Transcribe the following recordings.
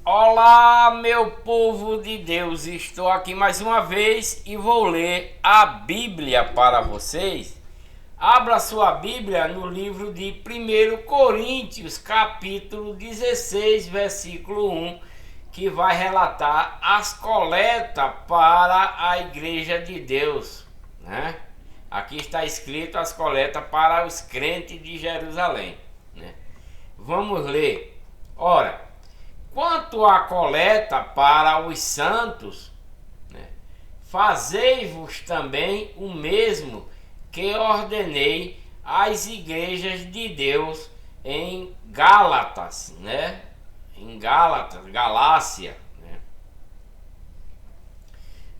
Olá, meu povo de Deus, estou aqui mais uma vez e vou ler a Bíblia para vocês. Abra sua Bíblia no livro de 1 Coríntios, capítulo 16, versículo 1, que vai relatar as coletas para a Igreja de Deus, né? Aqui está escrito as coletas para os crentes de Jerusalém, né? Vamos ler. Ora, quanto à coleta para os santos, né, fazei-vos também o mesmo que ordenei às igrejas de Deus em Gálatas, né? Em Gálatas, Galácia, né?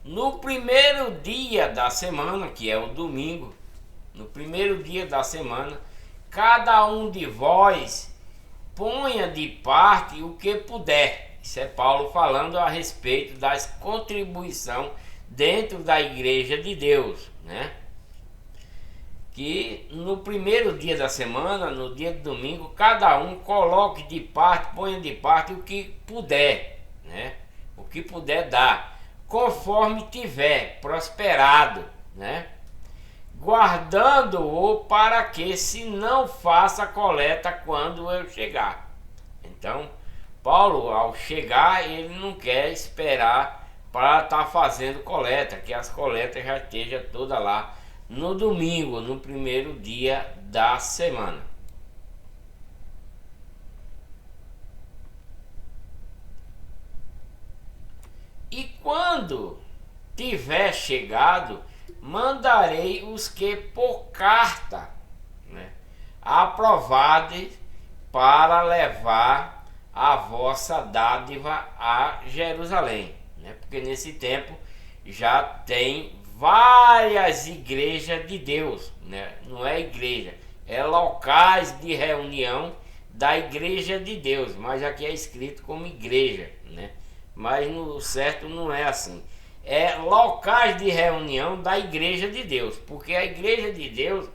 No primeiro dia da semana, que é o domingo, no primeiro dia da semana, cada um de vós ponha de parte o que puder. Isso é Paulo falando a respeito das contribuição dentro da igreja de Deus, né? Que no primeiro dia da semana, no dia de domingo, cada um coloque de parte, ponha de parte o que puder, né? O que puder dar, conforme tiver prosperado, né? Guardando-o para que se não faça coleta quando eu chegar. Então, Paulo, ao chegar, ele não quer esperar para estar fazendo coleta, que as coletas já estejam toda lá no domingo, no primeiro dia da semana. E quando tiver chegado, mandarei os que por carta, né, aprovados para levar a vossa dádiva a Jerusalém, né? Porque nesse tempo já tem várias igrejas de Deus, né? Não é igreja, é locais de reunião da igreja de Deus, mas aqui é escrito como igreja, né? Mas no certo não é assim. É locais de reunião da igreja de Deus, porque a igreja de Deus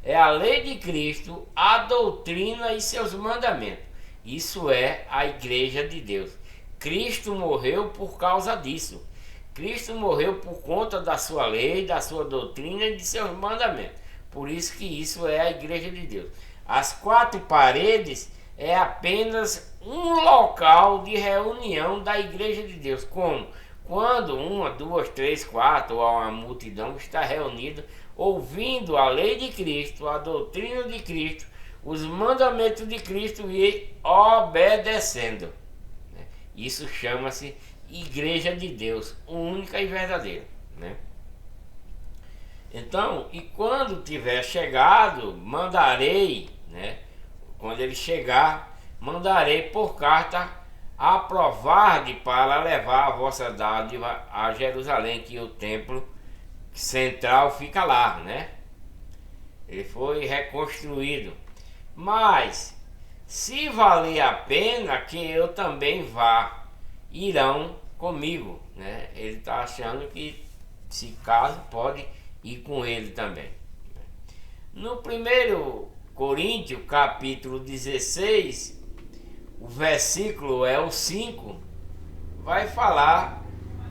é a lei de Cristo, a doutrina e seus mandamentos. Isso é a igreja de Deus. Cristo morreu por causa disso. Cristo morreu por conta da sua lei, da sua doutrina e de seus mandamentos. Por isso que isso é a igreja de Deus. As quatro paredes é apenas um local de reunião da igreja de Deus. Como? Quando uma, duas, três, quatro ou uma multidão está reunida, ouvindo a lei de Cristo, a doutrina de Cristo, os mandamentos de Cristo e obedecendo. Isso chama-se Igreja de Deus, única e verdadeira, né? Então, e quando tiver chegado, mandarei, né? Quando ele chegar, mandarei por carta aprovar para levar a vossa dádiva a Jerusalém, que o templo central fica lá, né? Ele foi reconstruído. Mas se valer a pena que eu também vá, irão comigo, né? Ele está achando que, se caso, pode ir com ele também. No 1 Coríntios, capítulo 16, o versículo é o 5, vai falar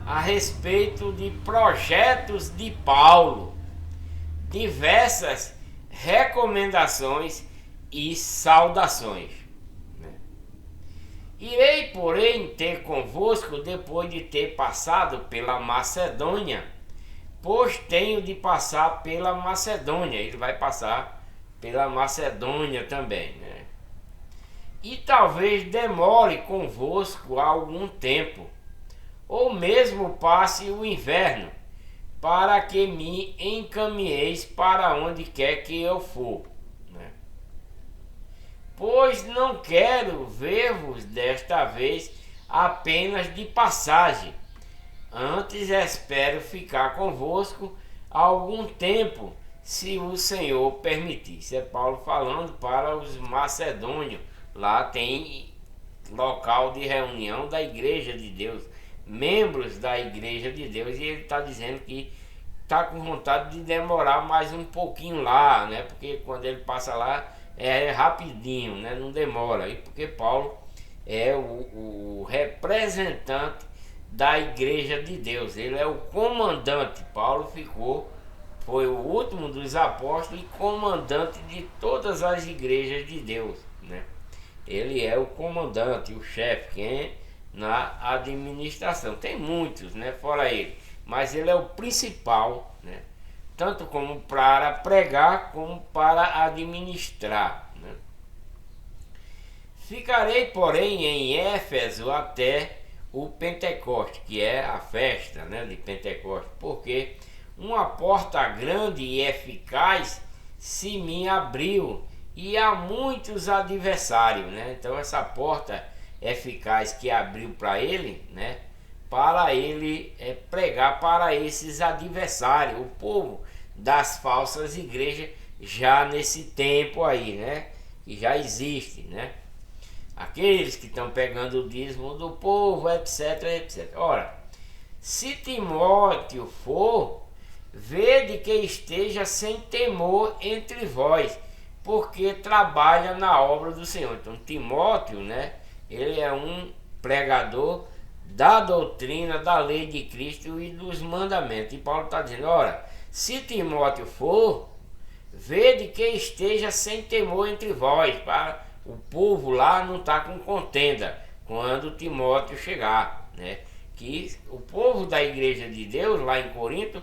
a respeito de projetos de Paulo, diversas recomendações e saudações. Irei, porém, ter convosco depois de ter passado pela Macedônia, pois tenho de passar pela Macedônia. Ele vai passar pela Macedônia também, né? E talvez demore convosco algum tempo, ou mesmo passe o inverno, para que me encaminheis para onde quer que eu for, né? Pois não quero ver-vos desta vez apenas de passagem, antes espero ficar convosco algum tempo, se o Senhor permitir. Isso é Paulo falando para os macedônios. Lá tem local de reunião da igreja de Deus, membros da igreja de Deus, e ele está dizendo que está com vontade de demorar mais um pouquinho lá, né? Porque quando ele passa lá é rapidinho, né? Não demora. E porque Paulo é o representante da igreja de Deus. Ele é o comandante. Paulo foi o último dos apóstolos e comandante de todas as igrejas de Deus, né? Ele é o comandante, o chefe, quem na administração. Tem muitos, né, fora ele, mas ele é o principal, né? Tanto como para pregar como para administrar, né? Ficarei, porém, em Éfeso até o Pentecoste, que é a festa, né, de Pentecoste, porque uma porta grande e eficaz se me abriu e há muitos adversários, né? Então essa porta eficaz que abriu para ele, né, para ele pregar para esses adversários, o povo das falsas igrejas, já nesse tempo aí, né, que já existe, né, aqueles que estão pegando o dízimo do povo, etc, etc. Ora, se Timóteo for, vede que esteja sem temor entre vós, porque trabalha na obra do Senhor. Então Timóteo, né, ele é um pregador da doutrina, da lei de Cristo e dos mandamentos. E Paulo está dizendo, ora, se Timóteo for, vede que esteja sem temor entre vós, para o povo lá não estar com contenda quando Timóteo chegar, né? Que o povo da igreja de Deus lá em Corinto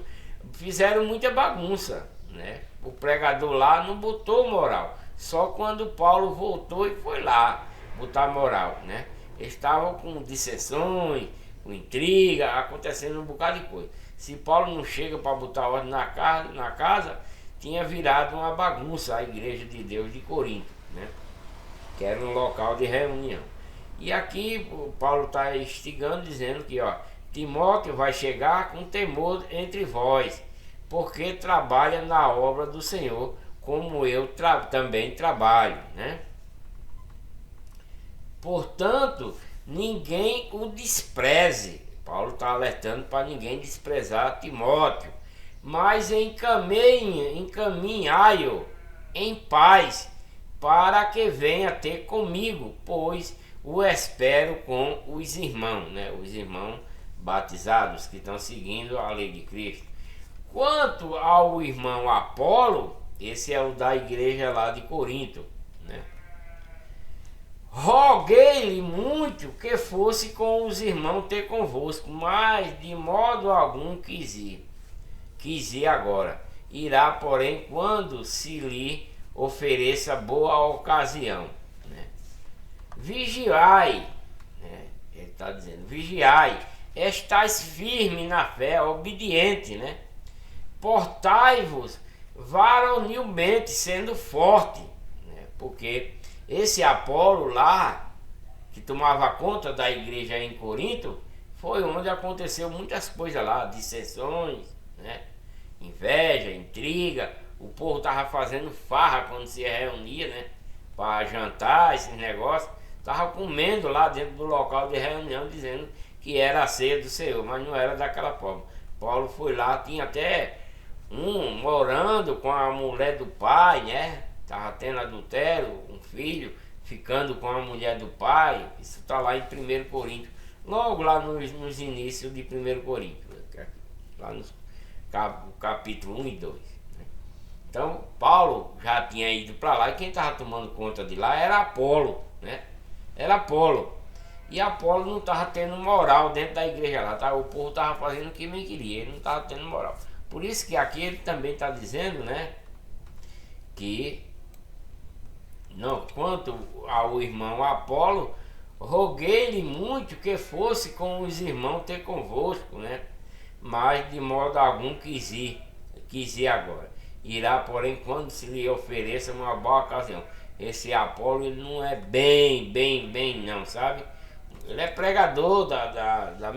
fizeram muita bagunça, né? O pregador lá não botou moral, só quando Paulo voltou e foi lá botar moral, né? Eles estavam com dissensões, com intriga, acontecendo um bocado de coisa. Se Paulo não chega para botar ordem na casa, tinha virado uma bagunça a igreja de Deus de Corinto, né? Que era um local de reunião. E aqui o Paulo está instigando, dizendo que, ó, Timóteo vai chegar com temor entre vós, porque trabalha na obra do Senhor, como eu também trabalho, né? Portanto, ninguém o despreze. Paulo está alertando para ninguém desprezar Timóteo, mas encaminhai-o em paz, para que venha ter comigo, pois o espero com os irmãos, né? Os irmãos batizados que estão seguindo a lei de Cristo. Quanto ao irmão Apolo, esse é o da igreja lá de Corinto, né? Roguei-lhe muito que fosse com os irmãos ter convosco, mas de modo algum quis ir agora. Irá, porém, quando se lhe ofereça boa ocasião, né? Vigiai, né? Ele está dizendo, vigiai, estais firme na fé, obediente, né? Portai-vos varonilmente, sendo forte, né? Porque esse Apolo lá, que tomava conta da igreja em Corinto, foi onde aconteceu muitas coisas lá, dissensões, né? Inveja, intriga. O povo estava fazendo farra quando se reunia, né, para jantar, esses negócios. Estava comendo lá dentro do local de reunião, dizendo que era a ceia do Senhor, mas não era daquela forma. Paulo foi lá, tinha até um morando com a mulher do pai, né? Estava tendo adultério, um filho ficando com a mulher do pai. Isso está lá em 1 Coríntios, logo lá nos inícios de 1 Coríntios, lá no capítulo 1 e 2. Então Paulo já tinha ido para lá, e quem estava tomando conta de lá era Apolo, né? Era Apolo. E Apolo não estava tendo moral dentro da igreja lá, tá? O povo estava fazendo o que bem queria, ele não estava tendo moral. Por isso que aqui ele também está dizendo, né, que não, quanto ao irmão Apolo, roguei-lhe muito que fosse com os irmãos ter convosco, né? Mas de modo algum quis ir agora. Irá, porém, quando se lhe ofereça uma boa ocasião. Esse Apolo, ele não é bem não, sabe? Ele é pregador da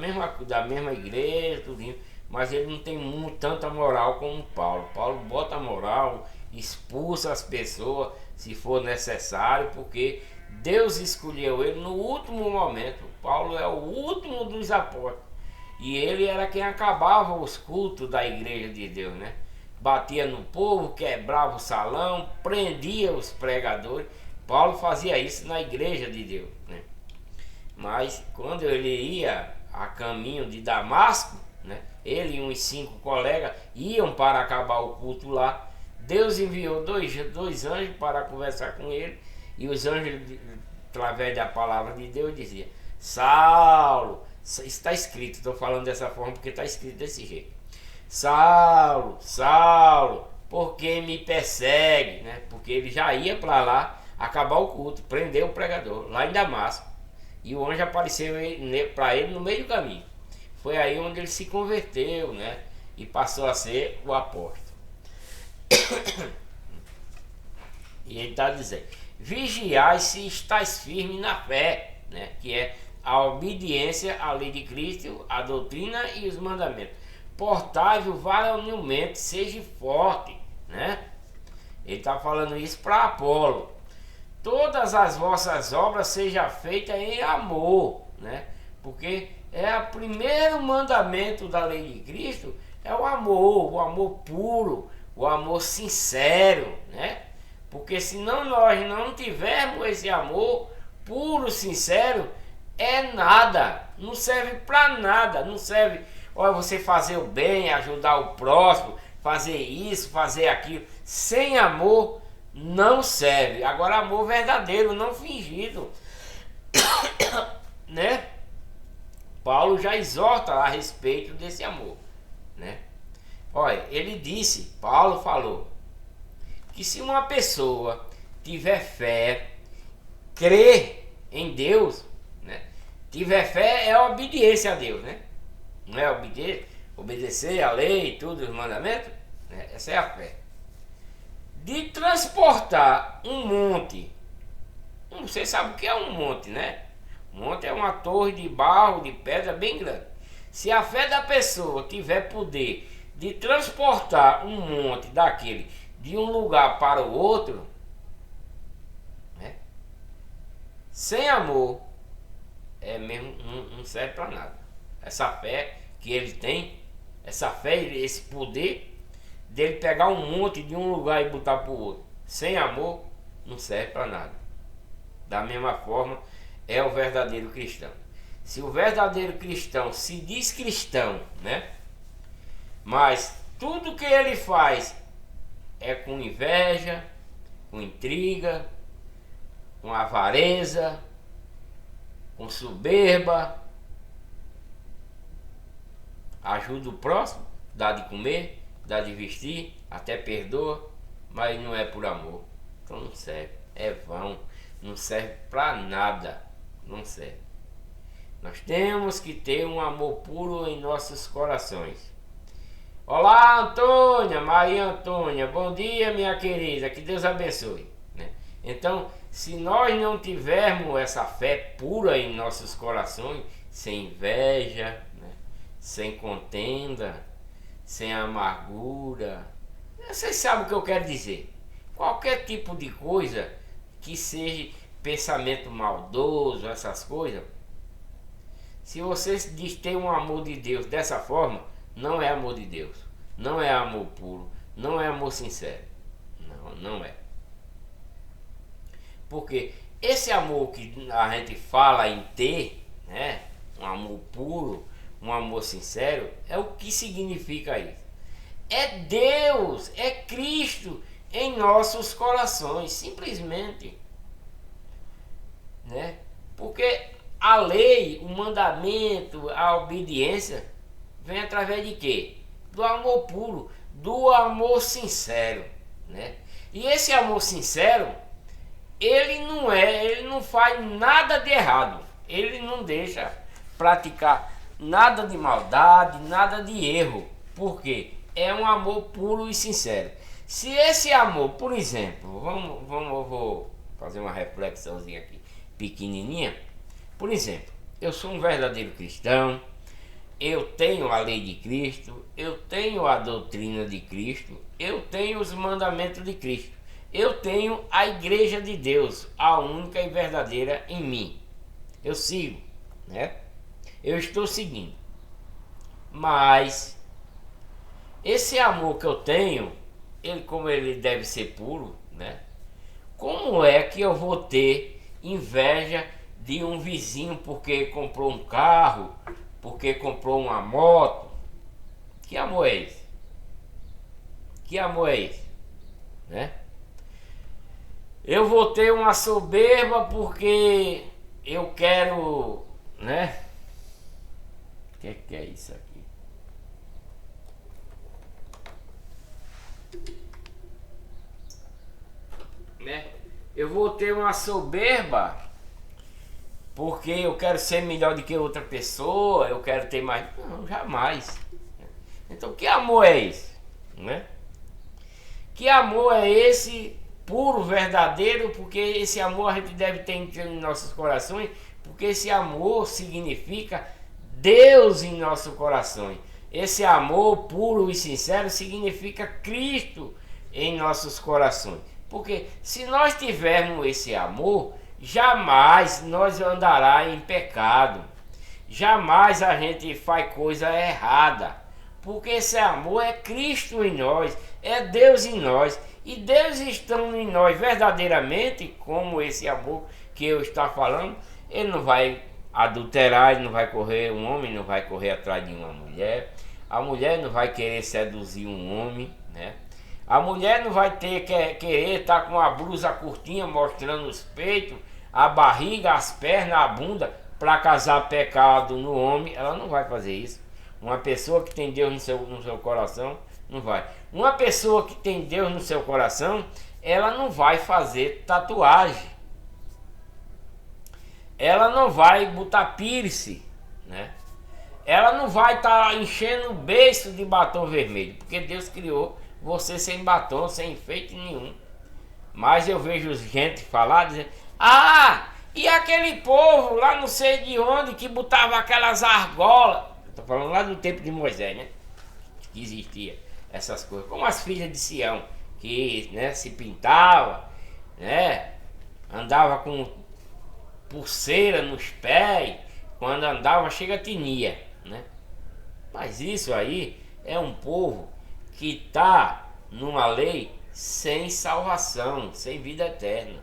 mesma igreja, tudinho, mas ele não tem tanta moral como Paulo. Paulo bota moral, expulsa as pessoas se for necessário, porque Deus escolheu ele no último momento. Paulo é o último dos apóstolos, e ele era quem acabava os cultos da igreja de Deus, né? Batia no povo, quebrava o salão, prendia os pregadores. Paulo fazia isso na igreja de Deus, né? Mas quando ele ia a caminho de Damasco, né, ele e uns 5 colegas iam para acabar o culto lá. Deus enviou dois anjos para conversar com ele, e os anjos, através da palavra de Deus, diziam: Saulo, está escrito, estou falando dessa forma porque está escrito desse jeito: Saulo, Saulo, por que me persegue? Né? Porque ele já ia para lá acabar o culto, prender o pregador lá em Damasco, e o anjo apareceu para ele no meio do caminho. Foi aí onde ele se converteu, né? E passou a ser o apóstolo. E ele está dizendo: vigiai se estáis firme na fé, né? Que é a obediência à lei de Cristo, a doutrina e os mandamentos. Portai-vos varonilmente, seja forte, né? Ele está falando isso para Apolo. Todas as vossas obras sejam feitas em amor, né? Porque é o primeiro mandamento da lei de Cristo, é o amor puro, o amor sincero, né? Porque se nós não tivermos esse amor puro, sincero, é nada, não serve para nada, não serve, olha, você fazer o bem, ajudar o próximo, fazer isso, fazer aquilo, sem amor não serve. Agora, amor verdadeiro, não fingido, né? Paulo já exorta a respeito desse amor, né? Olha, ele disse, Paulo falou, que se uma pessoa tiver fé, crer em Deus, né? Tiver fé é obediência a Deus, né? Não é obedecer a lei e tudo, os mandamentos, né? Essa é a fé. De transportar um monte, você sabe o que é um monte, né? Um monte é uma torre de barro, de pedra bem grande. Se a fé da pessoa tiver poder de transportar um monte daquele de um lugar para o outro, né? Sem amor, é mesmo, não serve para nada. Essa fé que ele tem, essa fé, esse poder dele pegar um monte de um lugar e botar para o outro, sem amor, não serve para nada. Da mesma forma, é o verdadeiro cristão. Se o verdadeiro cristão se diz cristão, né? Mas tudo que ele faz é com inveja, com intriga, com avareza, com soberba, ajuda o próximo, dá de comer, dá de vestir, até perdoa, mas não é por amor. Então não serve, é vão, não serve para nada, não serve. Nós temos que ter um amor puro em nossos corações. Olá, Antônia, Maria Antônia, bom dia, minha querida, que Deus abençoe, né? Então, se nós não tivermos essa fé pura em nossos corações, sem inveja, né? Sem contenda, sem amargura, vocês sabem o que eu quero dizer. Qualquer tipo de coisa que seja pensamento maldoso, essas coisas, se você diz ter um amor de Deus dessa forma, não é amor de Deus, não é amor puro, não é amor sincero, não é. Porque esse amor que a gente fala em ter, né, um amor puro, um amor sincero, é o que significa isso. É Deus, é Cristo em nossos corações, simplesmente, né? Porque a lei, o mandamento, a obediência vem através de quê? Do amor puro, do amor sincero, né? E esse amor sincero, ele não faz nada de errado, ele não deixa praticar nada de maldade, nada de erro. Por quê? É um amor puro e sincero. Se esse amor, por exemplo, vou fazer uma reflexãozinha aqui, pequenininha. Por exemplo, eu sou um verdadeiro cristão, eu tenho a lei de Cristo, eu tenho a doutrina de Cristo, eu tenho os mandamentos de Cristo, eu tenho a igreja de Deus, a única e verdadeira em mim. Eu sigo, né? Eu estou seguindo. Mas esse amor que eu tenho, como ele deve ser puro, né? Como é que eu vou ter inveja de um vizinho porque comprou um carro, porque comprou uma moto. Que amor é esse? Que amor é esse? Né? Eu vou ter uma soberba porque eu quero, né? O que é isso aqui? Né? Eu vou ter uma soberba porque eu quero ser melhor do que outra pessoa, eu quero ter mais. Não, jamais. Então, que amor é esse? Né? Que amor é esse puro, verdadeiro? Porque esse amor a gente deve ter em nossos corações, porque esse amor significa Deus em nossos corações. Esse amor puro e sincero significa Cristo em nossos corações. Porque se nós tivermos esse amor, jamais nós andará em pecado. Jamais a gente faz coisa errada. Porque esse amor é Cristo em nós, é Deus em nós. E Deus estando em nós verdadeiramente, como esse amor que eu estou falando, ele não vai adulterar, ele não vai correr, um homem não vai correr atrás de uma mulher, a mulher não vai querer seduzir um homem, né? A mulher não vai querer estar com a blusa curtinha mostrando os peitos, a barriga, as pernas, a bunda, para causar pecado no homem. Ela não vai fazer isso. Uma pessoa que tem Deus no seu coração, não vai. Uma pessoa que tem Deus no seu coração, ela não vai fazer tatuagem. Ela não vai botar piercing, né? Ela não vai estar enchendo o beiço de batom vermelho, porque Deus criou você sem batom, sem enfeite nenhum. Mas eu vejo gente falar, dizendo: ah, e aquele povo lá não sei de onde que botava aquelas argolas. Estou falando lá do tempo de Moisés, né? Que existia essas coisas, como as filhas de Sião, que, né, se pintava, né? Andava com pulseira nos pés, quando andava chega tinha, né? Mas isso aí é um povo que está numa lei sem salvação, sem vida eterna.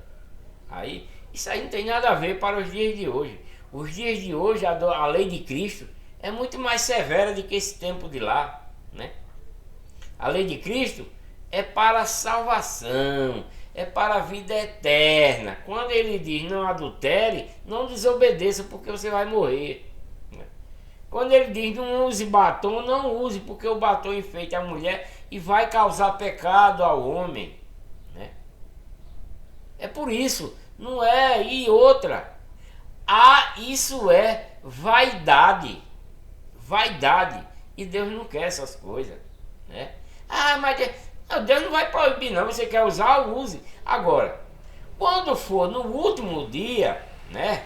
Aí, isso aí não tem nada a ver para os dias de hoje. Os dias de hoje, a lei de Cristo é muito mais severa do que esse tempo de lá, né? A lei de Cristo é para a salvação, é para a vida eterna. Quando ele diz não adultere, não desobedeça, porque você vai morrer. Quando ele diz não use batom, não use, porque o batom enfeita a mulher e vai causar pecado ao homem, né? É por isso, não é. E outra, isso é vaidade. Vaidade. E Deus não quer essas coisas, né? Ah, mas Deus não vai proibir não, você quer usar, use. Agora, quando for no último dia, né?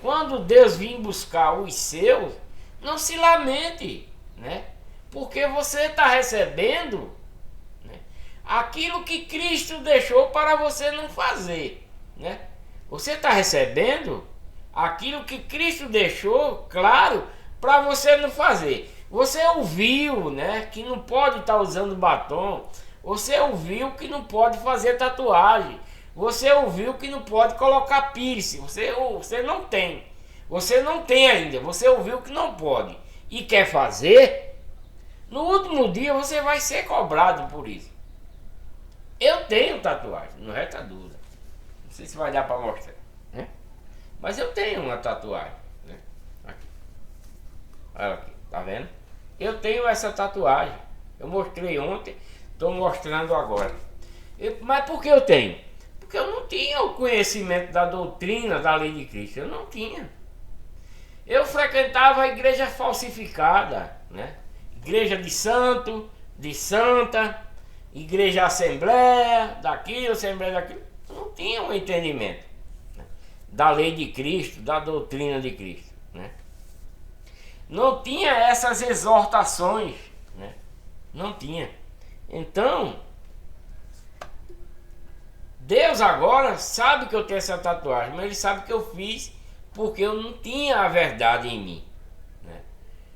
Quando Deus vir buscar os seus, não se lamente, né? Porque você está recebendo, né, aquilo que Cristo deixou para você não fazer, né? Você está recebendo aquilo que Cristo deixou, claro, para você não fazer. Você ouviu, né, que não pode estar usando batom. Você ouviu que não pode fazer tatuagem. Você ouviu que não pode colocar piercing. Você não tem. Você não tem ainda. Você ouviu que não pode e quer fazer. No último dia você vai ser cobrado por isso. Eu tenho tatuagem, não resta dúvida. Não sei se vai dar para mostrar, né? Mas eu tenho uma tatuagem, né? Aqui. Olha aqui, tá vendo? Eu tenho essa tatuagem. Eu mostrei ontem, estou mostrando agora. Mas por que eu tenho? Porque eu não tinha o conhecimento da doutrina da lei de Cristo. Eu não tinha. Eu frequentava a igreja falsificada, né? Igreja de santo, de santa, igreja assembleia, daquilo, assembleia daquilo. Eu não tinha um entendimento, né, da lei de Cristo, da doutrina de Cristo, né? Não tinha essas exortações, né? Não tinha. Então, Deus agora sabe que eu tenho essa tatuagem, mas Ele sabe que eu fiz porque eu não tinha a verdade em mim, né?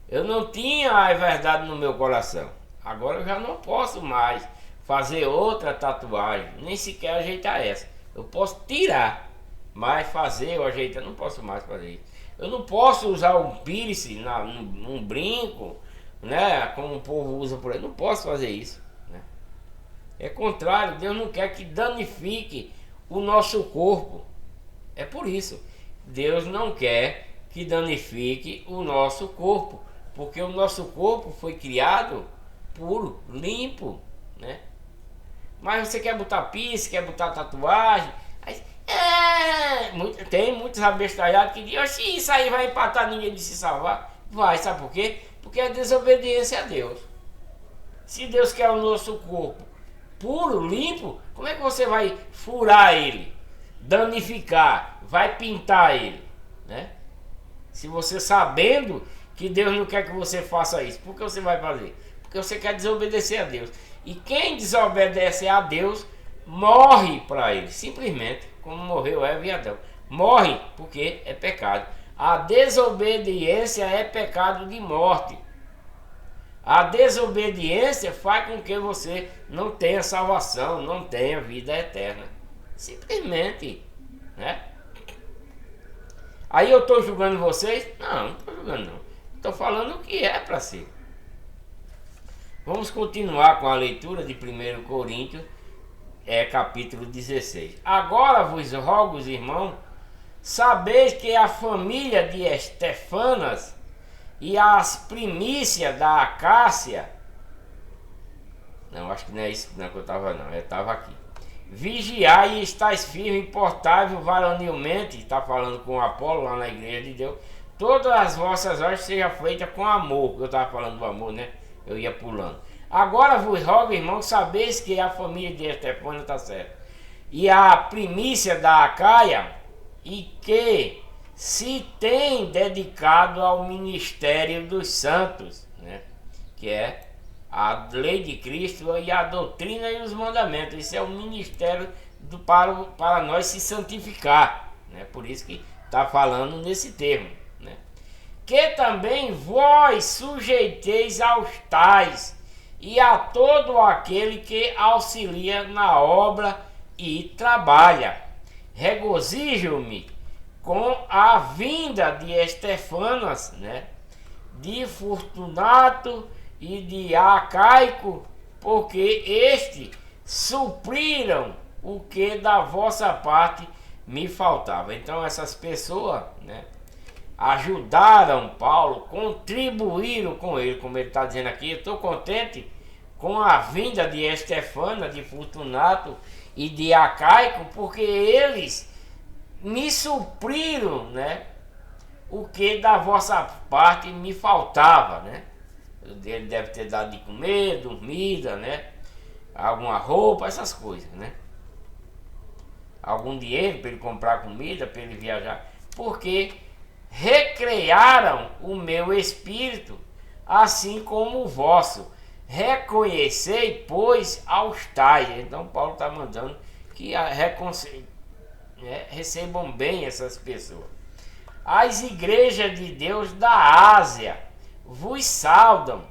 Eu não tinha a verdade no meu coração. Agora eu já não posso mais fazer outra tatuagem, nem sequer ajeitar essa. Eu posso tirar, mais fazer ou ajeitar, não posso mais fazer isso. Eu não posso usar um piercing num brinco, né, como o povo usa por aí, não posso fazer isso, né? É contrário, Deus não quer que danifique o nosso corpo. É por isso, Deus não quer que danifique o nosso corpo, porque o nosso corpo foi criado puro, limpo, né? Mas você quer botar piercing, quer botar tatuagem, aí, tem muitos abestalhados que dizem: se isso aí vai empatar ninguém de se salvar. Vai, sabe por quê? Porque é desobediência a Deus. Se Deus quer o nosso corpo puro, limpo, como é que você vai furar ele, danificar, vai pintar ele, né? Se você sabendo que Deus não quer que você faça isso, por que você vai fazer? Porque você quer desobedecer a Deus. E quem desobedece a Deus morre para ele, simplesmente como morreu Eva e Adão. Morre porque é pecado. A desobediência é pecado de morte. A desobediência faz com que você não tenha salvação, não tenha vida eterna. Simplesmente, né? Aí eu estou julgando vocês? Não, não estou julgando não. Estou falando o que é para ser. Vamos continuar com a leitura de 1 Coríntios, capítulo 16. Agora vos rogo, irmãos, sabeis que a família de Estefanas e as primícias da Acácia, não, acho que não é isso não, que eu estava não, eu estava aqui. Vigiai e estáis firme e portável varonilmente, está falando com Apolo lá na igreja de Deus, todas as vossas obras sejam feitas com amor. Eu estava falando do amor, né? Eu ia pulando. Agora vos rogo, irmão, sabeis que a família de Estefânia está certa, e a primícia da Acaia, e que se tem dedicado ao ministério dos santos, né? Que é a lei de Cristo e a doutrina e os mandamentos. Isso é o ministério para nós se santificar, né? Por isso que está falando nesse termo, né? Que também vós sujeiteis aos tais e a todo aquele que auxilia na obra e trabalha. Regozijo-me com a vinda de Estefanas, né, de Fortunato e de Acaico, porque estes supriram o que da vossa parte me faltava. Então essas pessoas, né, ajudaram Paulo, contribuíram com ele, como ele está dizendo aqui. Eu estou contente com a vinda de Estefana, de Fortunato e de Acaico, porque eles me supriram, né, o que da vossa parte me faltava, né? Ele deve ter dado de comer, dormida, né, alguma roupa, essas coisas, né, algum dinheiro para ele comprar comida, para ele viajar, porque recrearam o meu espírito, assim como o vosso. Reconhecei, pois, aos tais. Então Paulo está mandando que recebam bem essas pessoas. As igrejas de Deus da Ásia vos saudam.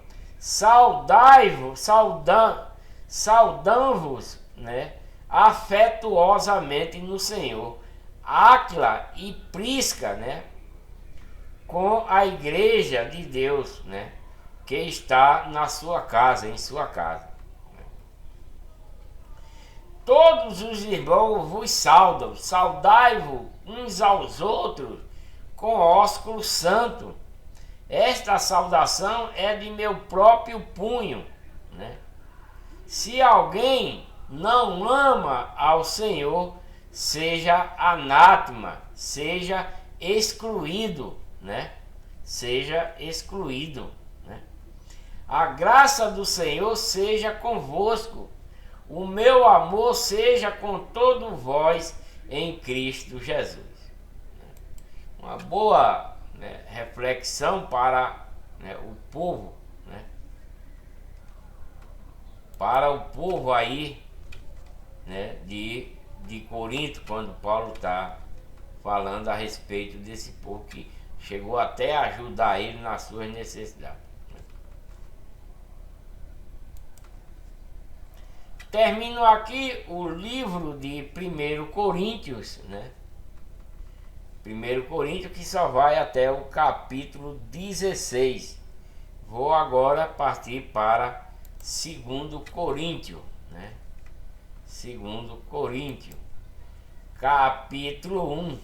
Saudam-vos, né, afetuosamente no Senhor. Áquila e Prisca, né, com a igreja de Deus, né, que está na sua casa, em sua casa. Todos os irmãos vos saudam. Saudai-vos uns aos outros com ósculo santo. Esta saudação é de meu próprio punho, né? Se alguém não ama ao Senhor, seja anátema, seja excluído, né? Seja excluído, né? A graça do Senhor seja convosco. O meu amor seja com todos vós em Cristo Jesus. Uma boa, né, reflexão para, né, o povo, né? Para o povo aí, né, de Corinto, quando Paulo está falando a respeito desse povo que chegou até a ajudar ele nas suas necessidades. Termino aqui o livro de 1 Coríntios, né? 1 Coríntios, que só vai até o capítulo 16. Vou agora partir para 2 Coríntios, né? 2 Coríntios, capítulo 1,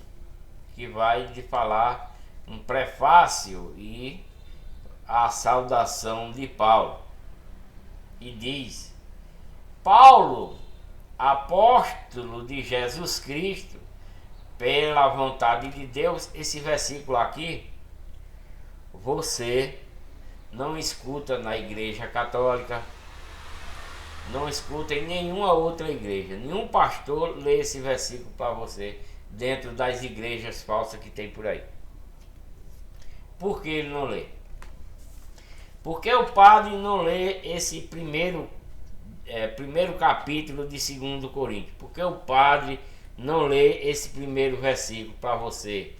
que vai de falar um prefácio e a saudação de Paulo. E diz: Paulo, apóstolo de Jesus Cristo, pela vontade de Deus. Esse versículo aqui você não escuta na igreja católica, não escuta em nenhuma outra igreja. Nenhum pastor lê esse versículo para você dentro das igrejas falsas que tem por aí. Por que ele não lê? Porque o padre não lê esse primeiro capítulo de 2 Coríntios? Porque o padre não lê esse primeiro versículo para você?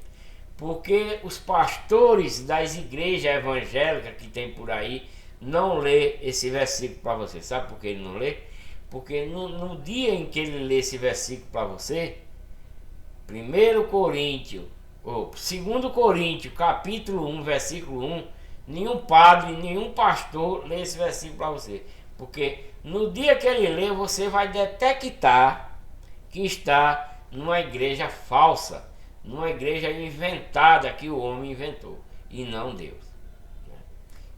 Porque os pastores das igrejas evangélicas que tem por aí não lê esse versículo para você. Sabe por que ele não lê? Porque no dia em que ele lê esse versículo para você, 2 Coríntios, capítulo 1, versículo 1, nenhum padre, nenhum pastor lê esse versículo para você. Porque no dia que ele lê, você vai detectar que está numa igreja falsa, numa igreja inventada que o homem inventou, e não Deus, né?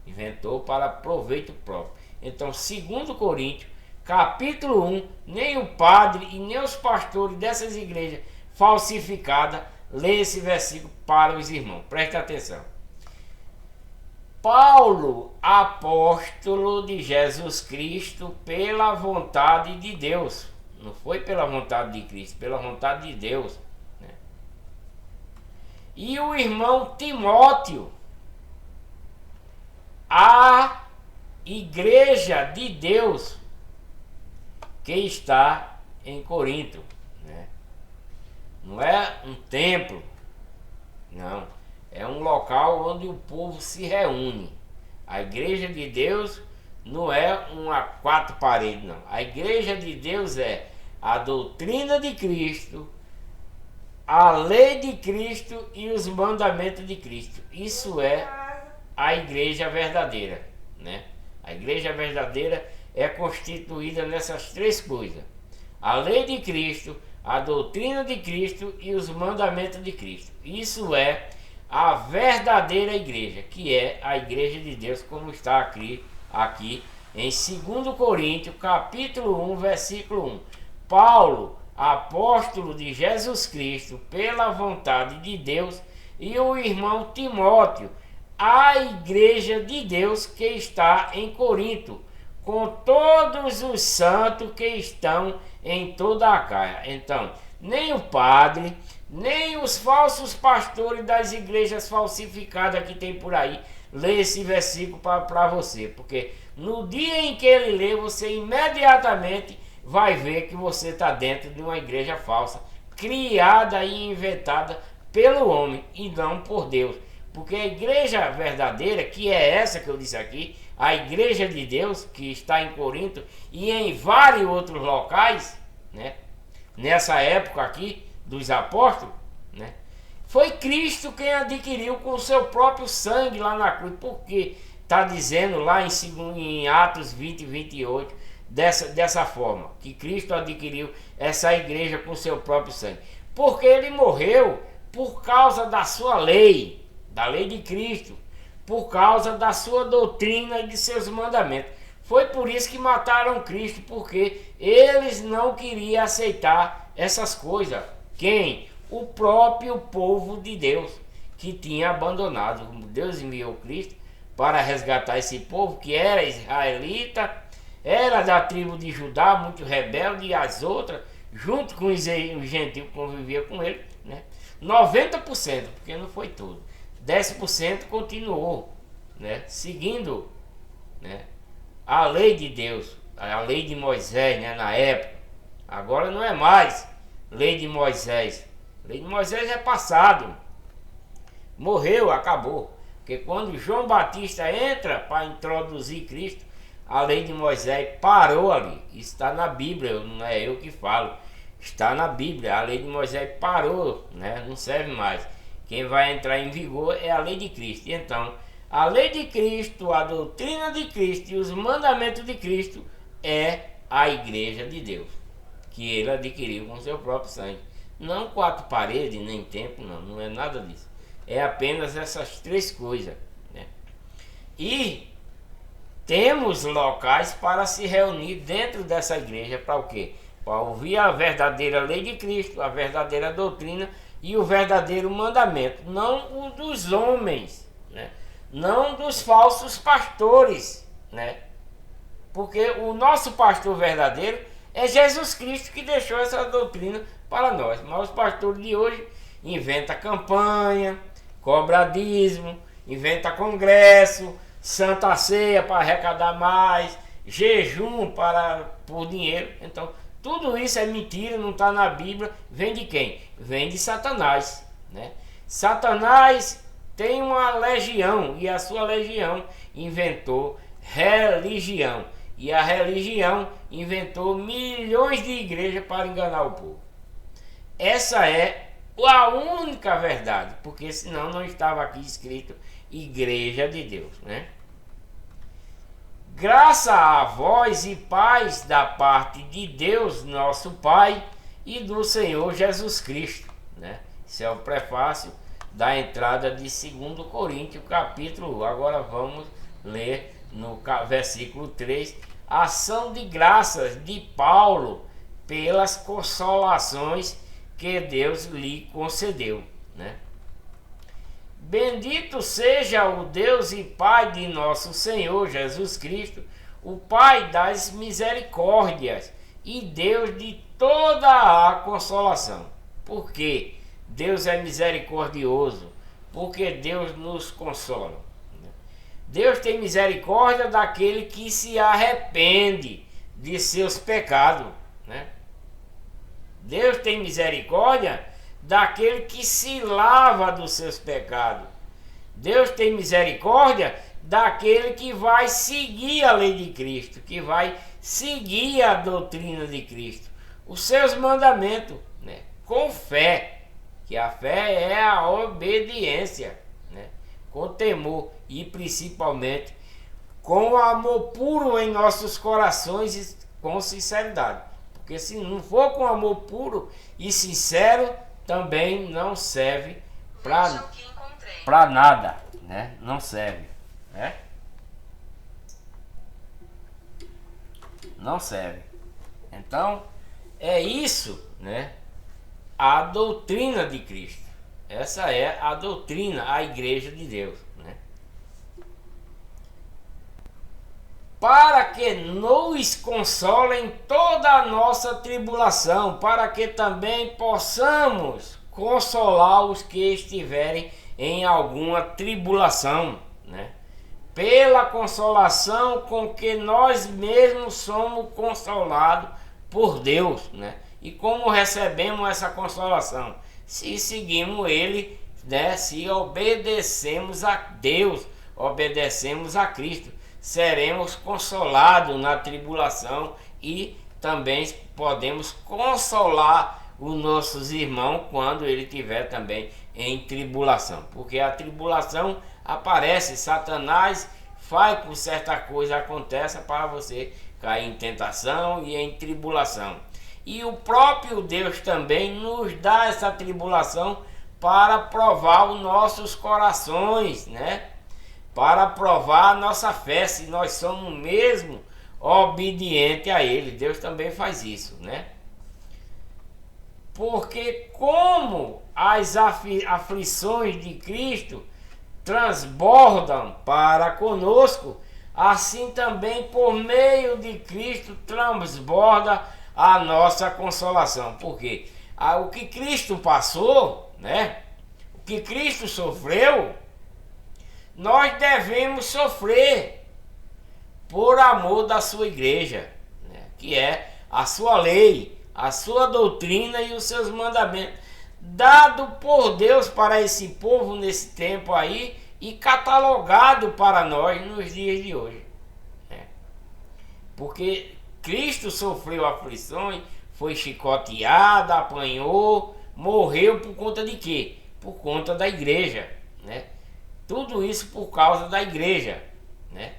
Inventou para proveito próprio. Então, 2 Coríntios, capítulo 1, nem o padre e nem os pastores dessas igrejas falsificadas lê esse versículo para os irmãos. Presta atenção. Paulo, apóstolo de Jesus Cristo, pela vontade de Deus. Não foi pela vontade de Cristo, pela vontade de Deus, né? E o irmão Timóteo, a igreja de Deus que está em Corinto, né? Não é um templo, não. É um local onde o povo se reúne. A igreja de Deus não é uma quatro paredes, não. A igreja de Deus é a doutrina de Cristo, a lei de Cristo e os mandamentos de Cristo. Isso é a igreja verdadeira, né? A igreja verdadeira é constituída nessas três coisas: a lei de Cristo, a doutrina de Cristo e os mandamentos de Cristo. Isso é a verdadeira igreja, que é a igreja de Deus, como está aqui em 2 Coríntios, capítulo 1, versículo 1. Paulo, apóstolo de Jesus Cristo, pela vontade de Deus, e o irmão Timóteo, a igreja de Deus que está em Corinto, com todos os santos que estão em toda a Acaia. Então, nem o padre, nem os falsos pastores das igrejas falsificadas que tem por aí lê esse versículo para você, porque no dia em que ele lê, você imediatamente vai ver que você está dentro de uma igreja falsa, criada e inventada pelo homem e não por Deus. Porque a igreja verdadeira, que é essa que eu disse aqui, a igreja de Deus que está em Corinto e em vários outros locais, né, nessa época aqui dos apóstolos, né, foi Cristo quem adquiriu com o seu próprio sangue lá na cruz. Porque está dizendo lá em Atos 20, 28, dessa forma, que Cristo adquiriu essa igreja com o seu próprio sangue. Porque ele morreu por causa da sua lei, da lei de Cristo, por causa da sua doutrina e de seus mandamentos. Foi por isso que mataram Cristo, porque eles não queriam aceitar essas coisas. Quem? O próprio povo de Deus, que tinha abandonado. Deus enviou Cristo para resgatar esse povo que era israelita, era da tribo de Judá, muito rebelde, e as outras, junto com os gentios que conviviam com ele, né? 90%, porque não foi tudo. 10% continuou, né, seguindo, né, a lei de Deus, a lei de Moisés, né, na época. Agora não é mais lei de Moisés. Lei de Moisés é passado, morreu, acabou. Porque quando João Batista entra para introduzir Cristo, a lei de Moisés parou ali. Isso está na Bíblia, não é eu que falo, está na Bíblia. A lei de Moisés parou, né, não serve mais. Quem vai entrar em vigor é a lei de Cristo. Então, a lei de Cristo, a doutrina de Cristo e os mandamentos de Cristo é a igreja de Deus, que ele adquiriu com seu próprio sangue. Não quatro paredes, nem templo, não é nada disso. É apenas essas três coisas, né? E temos locais para se reunir dentro dessa igreja para o quê? Para ouvir a verdadeira lei de Cristo, a verdadeira doutrina e o verdadeiro mandamento, não o dos homens, né? Não dos falsos pastores, né? Porque o nosso pastor verdadeiro é Jesus Cristo, que deixou essa doutrina para nós. Mas os pastores de hoje inventam campanha, cobra dízimo, inventa congresso, santa ceia para arrecadar mais, jejum por dinheiro. Então, tudo isso é mentira, não está na Bíblia. Vem de quem? Vem de Satanás, né? Satanás tem uma legião, e a sua legião inventou religião. E a religião inventou milhões de igrejas para enganar o povo. Essa é a única verdade, porque senão não estava aqui escrito Igreja de Deus, né? Graça a vós e paz da parte de Deus, nosso Pai, e do Senhor Jesus Cristo, né? Esse é o prefácio da entrada de 2 Coríntios, capítulo 1. Agora vamos ler no versículo 3, ação de graças de Paulo pelas consolações que Deus lhe concedeu, né? Bendito seja o Deus e Pai de nosso Senhor Jesus Cristo, o Pai das misericórdias e Deus de toda a consolação. Porque Deus é misericordioso, porque Deus nos consola. Deus tem misericórdia daquele que se arrepende de seus pecados, né? Deus tem misericórdia daquele que se lava dos seus pecados. Deus tem misericórdia daquele que vai seguir a lei de Cristo, que vai seguir a doutrina de Cristo, os seus mandamentos, né? Com fé, que a fé é a obediência, né? Com temor e principalmente com amor puro em nossos corações e com sinceridade. Porque se não for com amor puro e sincero, também não serve para nada, né? Não serve, né? Não serve. Então, é isso, né? A doutrina de Cristo. Essa é a doutrina, a igreja de Deus, né? Para que nos console em toda a nossa tribulação, para que também possamos consolar os que estiverem em alguma tribulação, né? Pela consolação com que nós mesmos somos consolados por Deus, né? E como recebemos essa consolação? Se seguimos Ele, né? Se obedecemos a Deus, obedecemos a Cristo, seremos consolados na tribulação e também podemos consolar os nossos irmãos quando ele estiver também em tribulação, porque a tribulação aparece, Satanás faz com que certa coisa aconteça para você cair em tentação e em tribulação, e o próprio Deus também nos dá essa tribulação para provar os nossos corações, né? Para provar a nossa fé, se nós somos mesmo obedientes a Ele. Deus também faz isso, né? Porque como as aflições de Cristo transbordam para conosco, assim também por meio de Cristo transborda a nossa consolação. Porque o que Cristo passou, né? O que Cristo sofreu, nós devemos sofrer por amor da sua igreja, né? Que é a sua lei, a sua doutrina e os seus mandamentos, dado por Deus para esse povo nesse tempo aí e catalogado para nós nos dias de hoje, né? Porque Cristo sofreu aflições, foi chicoteado, apanhou, morreu por conta de quê? por conta da igreja, né? Tudo isso por causa da igreja, né?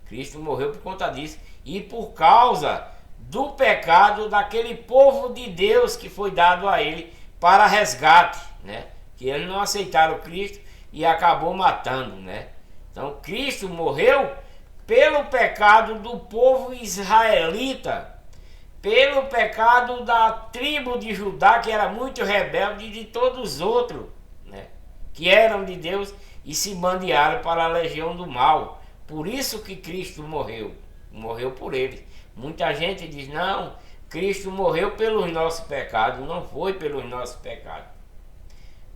Cristo morreu por conta disso e por causa do pecado daquele povo de Deus que foi dado a ele para resgate, né? Que eles não aceitaram Cristo e acabou matando, né? Então Cristo morreu pelo pecado do povo israelita, pelo pecado da tribo de Judá, que era muito rebelde, e de todos os outros, né, que eram de Deus e se bandearam para a legião do mal. Por isso que Cristo morreu por eles. Muita gente diz: não, Cristo morreu pelos nossos pecados. Não foi pelos nossos pecados,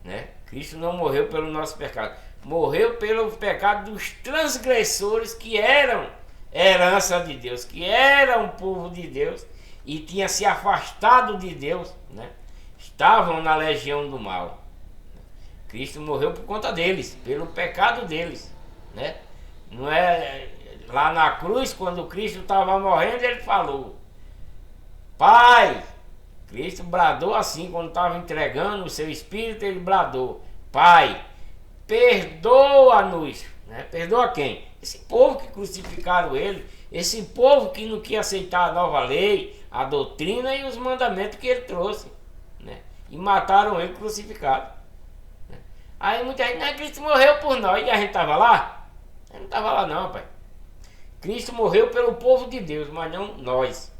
né? Cristo não morreu pelo nosso pecado, morreu pelo pecado dos transgressores, que eram herança de Deus, que eram povo de Deus e tinha se afastado de Deus, né? Estavam na legião do mal. Cristo morreu por conta deles, pelo pecado deles, né? Não é lá na cruz, quando Cristo estava morrendo, ele falou: Pai. Cristo bradou assim, quando estava entregando o seu espírito, ele bradou: Pai, perdoa-nos, né? Perdoa quem? Esse povo que crucificaram ele, esse povo que não quer aceitar a nova lei, a doutrina e os mandamentos que ele trouxe, né? E mataram ele crucificado, né? Aí muita gente: não, Cristo morreu por nós. E a gente estava lá? Eu não estava lá não, pai. Cristo morreu pelo povo de Deus, mas não nós,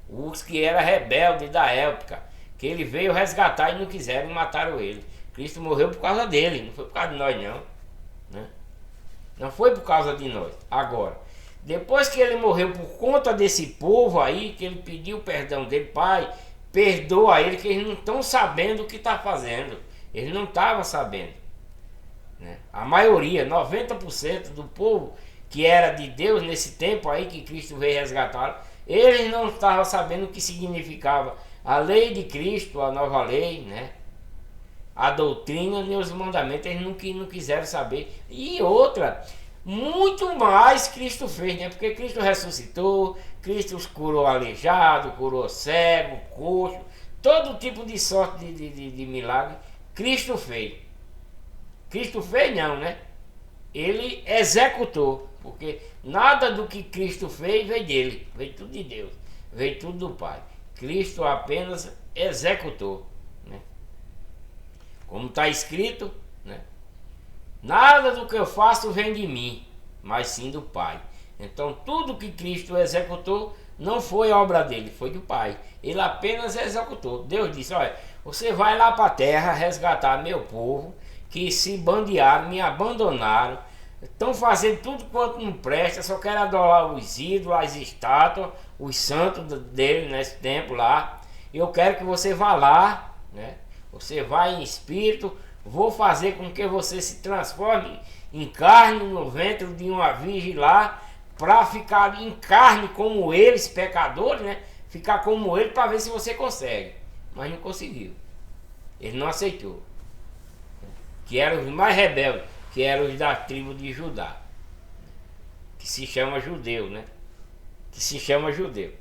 os que eram rebeldes da época, que ele veio resgatar e não quiseram e mataram ele. Cristo morreu por causa dele, não foi por causa de nós não, né? Não foi por causa de nós. Agora, depois que ele morreu por conta desse povo aí, que ele pediu perdão dele: Pai, perdoa ele, que eles não estão sabendo o que está fazendo. Eles não estavam sabendo, né? A maioria, 90% do povo que era de Deus nesse tempo aí que Cristo veio resgatar, eles não estavam sabendo o que significava a lei de Cristo, a nova lei, né? A doutrina e os mandamentos, eles não quiseram saber. E outra, muito mais Cristo fez, né? Porque Cristo ressuscitou, Cristo curou aleijado, curou cego, coxo, todo tipo de sorte de milagre Cristo fez. Cristo fez não, né? Ele executou, porque nada do que Cristo fez veio dele, veio tudo de Deus, veio tudo do Pai. Cristo apenas executou, né? Como está escrito, né? Nada do que eu faço vem de mim, mas sim do Pai. Então tudo que Cristo executou não foi obra dele, foi do Pai. Ele apenas executou. Deus disse: olha, você vai lá para a terra resgatar meu povo, que se bandearam, me abandonaram, estão fazendo tudo quanto não presta, só querem adorar os ídolos, as estátuas, os santos dele nesse tempo lá. Eu quero que você vá lá, né? Você vai em espírito, vou fazer com que você se transforme em carne no ventre de uma virgem lá, para ficar em carne como eles, pecadores, né? Ficar como ele, para ver se você consegue. Mas não conseguiu. Ele não aceitou. Que eram os mais rebeldes, que eram os da tribo de Judá, que se chama judeu, né? Que se chama judeu.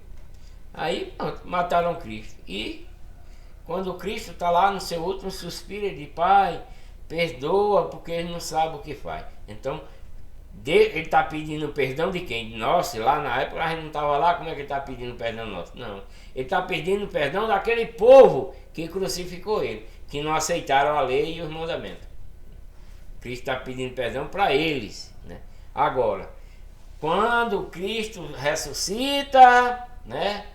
Aí pronto, mataram Cristo. E quando Cristo está lá no seu último suspiro, ele diz: Pai, perdoa, porque ele não sabe o que faz. Então ele está pedindo perdão de quem? De nós. Lá na época a gente não estava lá, como é que ele está pedindo perdão nosso? Não, ele está pedindo perdão daquele povo que crucificou ele, que não aceitaram a lei e os mandamentos. Cristo está pedindo perdão para eles, né? Agora, quando Cristo ressuscita, né?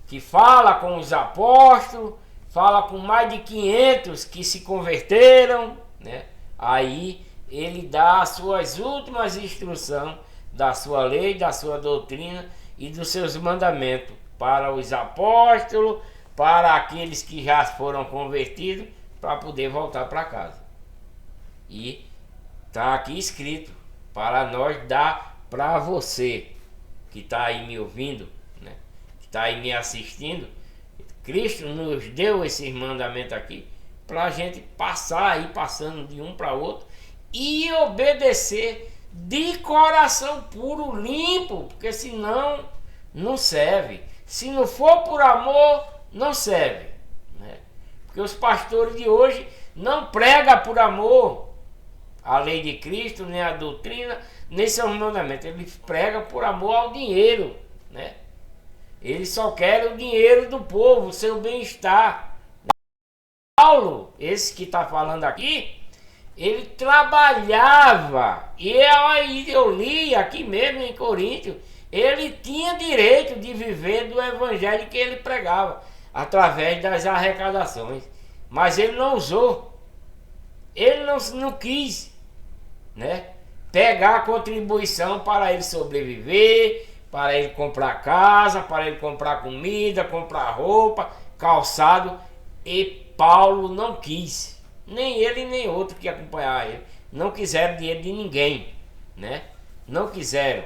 Que fala com os apóstolos, fala com mais de 500 que se converteram, né? Aí ele dá as suas últimas instruções da sua lei, da sua doutrina e dos seus mandamentos para os apóstolos, para aqueles que já foram convertidos, para poder voltar para casa. E está aqui escrito para nós dar para você que está aí me ouvindo, né? Que está aí me assistindo. Cristo nos deu esses mandamentos aqui para a gente passar aí, passando de um para outro e obedecer de coração puro, limpo, porque senão não serve. Se não for por amor, não serve, né? Porque os pastores de hoje não prega por amor a lei de Cristo, nem a doutrina, nem seus mandamentos. Ele prega por amor ao dinheiro, né? Ele só quer o dinheiro do povo, o seu bem-estar. Paulo, esse que está falando aqui, ele trabalhava, e eu li aqui mesmo em Coríntios, ele tinha direito de viver do evangelho que ele pregava, através das arrecadações, mas ele não usou, ele não quis, né, pegar a contribuição para ele sobreviver, para ele comprar casa, para ele comprar comida, comprar roupa, calçado. E Paulo não quis, nem ele nem outro que acompanhava ele, não quiseram dinheiro de ninguém, né? Não quiseram,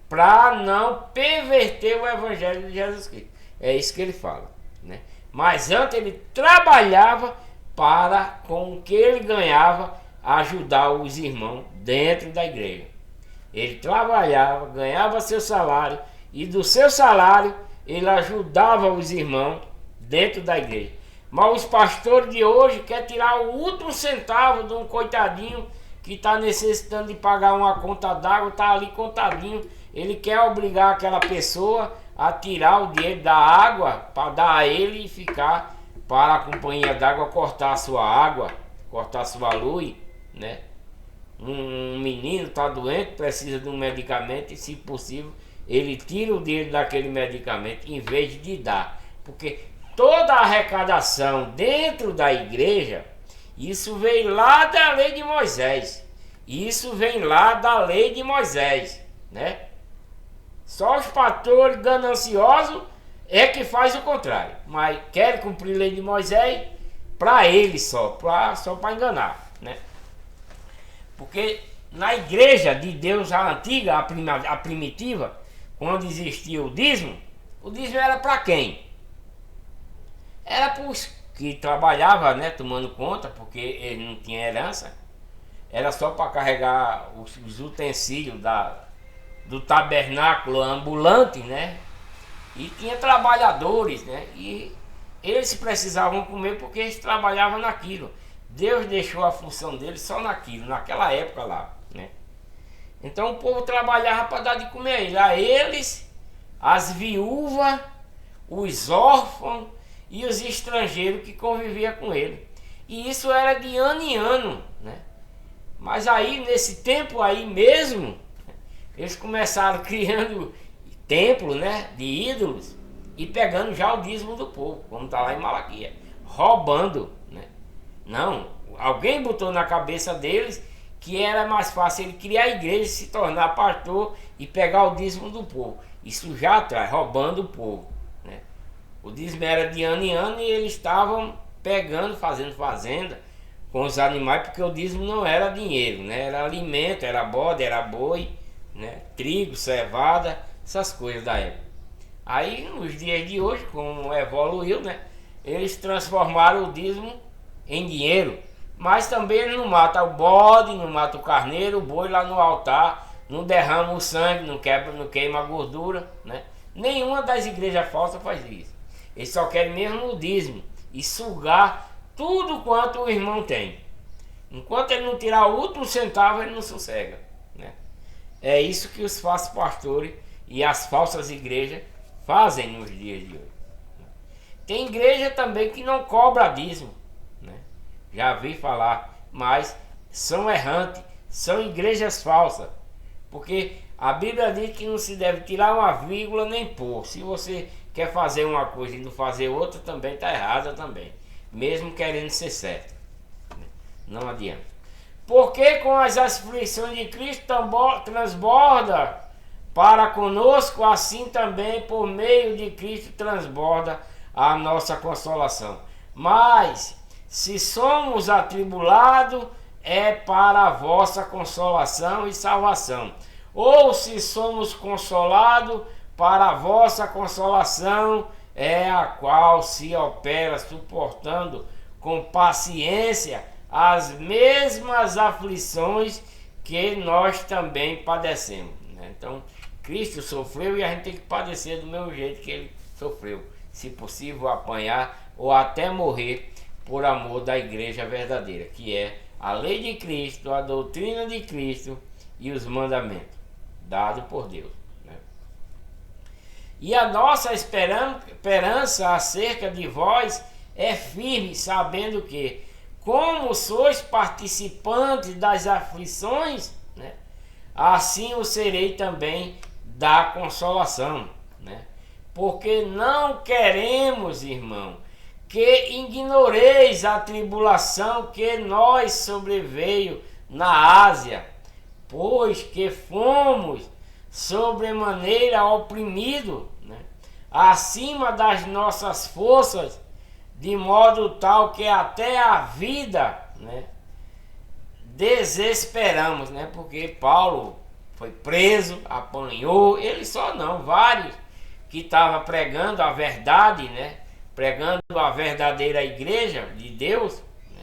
para não perverter o evangelho de Jesus Cristo. É isso que ele fala, né? Mas antes ele trabalhava para, com o que ele ganhava, ajudar os irmãos dentro da igreja. Ele trabalhava, ganhava seu salário, e do seu salário ele ajudava os irmãos dentro da igreja. Mas os pastores de hoje querem tirar o último centavo de um coitadinho que está necessitando de pagar uma conta d'água, está ali contadinho. Ele quer obrigar aquela pessoa a tirar o dinheiro da água para dar a ele e ficar para a companhia d'água cortar a sua água, cortar a sua luz, né? Um menino está doente, precisa de um medicamento, e se possível ele tira o dinheiro daquele medicamento em vez de dar, porque toda a arrecadação dentro da igreja, isso vem lá da lei de Moisés, isso vem lá da lei de Moisés, né? Só os pastores gananciosos é que faz o contrário, mas querem cumprir a lei de Moisés para eles só para enganar, né? Porque na igreja de Deus, a antiga, a primitiva, quando existia o dízimo era para quem? Era para os que trabalhavam, né, tomando conta, porque ele não tinha herança. Era só para carregar os utensílios do tabernáculo ambulante, né? E tinha trabalhadores, né? E eles precisavam comer porque eles trabalhavam naquilo. Deus deixou a função deles só naquilo, naquela época lá, né? Então o povo trabalhava para dar de comer a eles, as viúvas, os órfãos e os estrangeiros que conviviam com ele. E isso era de ano em ano, né? Mas aí, nesse tempo aí mesmo, eles começaram criando templo, né, de ídolos, e pegando já o dízimo do povo, como está lá em Malaquias, roubando, né? Não, alguém botou na cabeça deles que era mais fácil ele criar a igreja, se tornar pastor e pegar o dízimo do povo. Isso já atrás, roubando o povo, né? O dízimo era de ano em ano e eles estavam pegando, fazendo fazenda com os animais, porque o dízimo não era dinheiro, né? Era alimento, era bode, era boi, né? Trigo, cevada, essas coisas da época. Aí nos dias de hoje, como evoluiu, né, eles transformaram o dízimo em dinheiro, mas também ele não mata o bode, não mata o carneiro, o boi lá no altar, não derrama o sangue, não queima a gordura, né? Nenhuma das igrejas falsas faz isso. Eles só querem mesmo o dízimo e sugar tudo quanto o irmão tem. Enquanto ele não tirar o último centavo, ele não sossega, né? É isso que os falsos pastores e as falsas igrejas fazem nos dias de hoje. Tem igreja também que não cobra dízimo, né? Já vi falar, mas são errantes, são igrejas falsas, porque a Bíblia diz que não se deve tirar uma vírgula nem pôr. Se você quer fazer uma coisa e não fazer outra, também está errada também, mesmo querendo ser certo, né? Não adianta. Porque com as aflições de Cristo transborda para conosco, assim também por meio de Cristo transborda a nossa consolação. Mas se somos atribulados, é para a vossa consolação e salvação. Ou se somos consolados, para a vossa consolação, é a qual se opera suportando com paciência as mesmas aflições que nós também padecemos, né? Então Cristo sofreu e a gente tem que padecer do mesmo jeito que ele sofreu, se possível apanhar ou até morrer por amor da igreja verdadeira, que é a lei de Cristo, a doutrina de Cristo e os mandamentos dados por Deus, né? E a nossa esperança acerca de vós é firme, sabendo que, como sois participantes das aflições, né, assim o serei também da consolação, né? Porque não queremos, irmão, que ignoreis a tribulação que nós sobreveio na Ásia, pois que fomos sobremaneira oprimidos, né, acima das nossas forças, de modo tal que até a vida, né, desesperamos, né? Porque Paulo foi preso, apanhou, ele só não, vários que estavam pregando a verdade, né? Pregando a verdadeira igreja de Deus, né?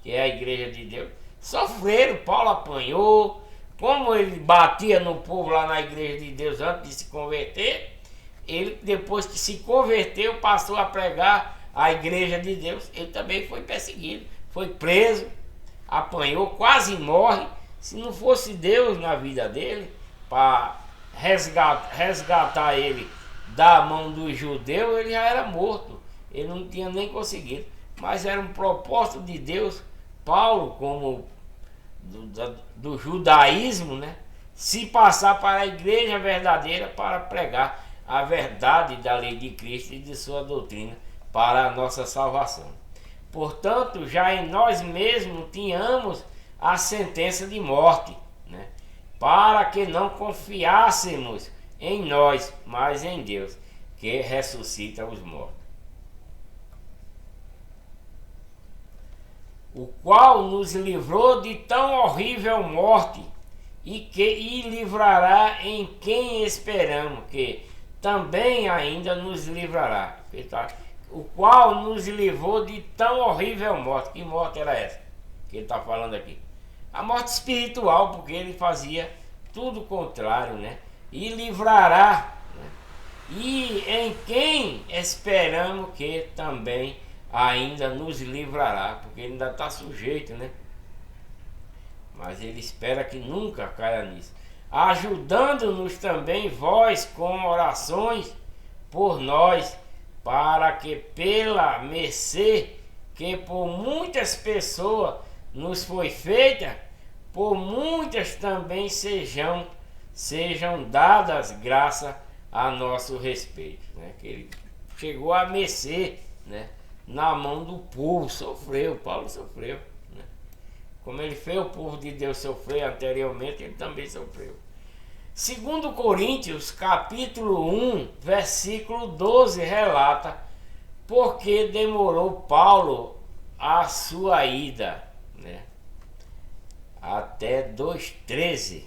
Que é a igreja de Deus, sofreram. Paulo apanhou, como ele batia no povo lá na igreja de Deus antes de se converter, ele, depois que se converteu, passou a pregar a igreja de Deus. Ele também foi perseguido, foi preso, apanhou, quase morre. Se não fosse Deus na vida dele para resgatar ele da mão dos judeus, ele já era morto, ele não tinha nem conseguido. Mas era um propósito de Deus. Paulo, como do judaísmo, né, se passar para a igreja verdadeira para pregar a verdade da lei de Cristo e de sua doutrina para a nossa salvação. Portanto, já em nós mesmos tínhamos a sentença de morte, né, para que não confiássemos em nós, mas em Deus, que ressuscita os mortos, o qual nos livrou de tão horrível morte e livrará em quem esperamos, que também ainda nos livrará. O qual nos livrou de tão horrível morte. Que morte era essa que ele está falando aqui? A morte espiritual, porque ele fazia tudo o contrário, né? E livrará, né? E em quem esperamos que também ainda nos livrará, porque ele ainda está sujeito, né? Mas ele espera que nunca caia nisso, ajudando-nos também vós com orações por nós, para que pela mercê que por muitas pessoas nos foi feita, por muitas também sejam dadas graças a nosso respeito, né? Que ele chegou a mercê, né, na mão do povo, sofreu, Paulo sofreu, né? Como ele fez o povo de Deus sofrer anteriormente, ele também sofreu. Segundo Coríntios, capítulo 1, versículo 12, relata porque demorou Paulo a sua ida, né, até 2,13,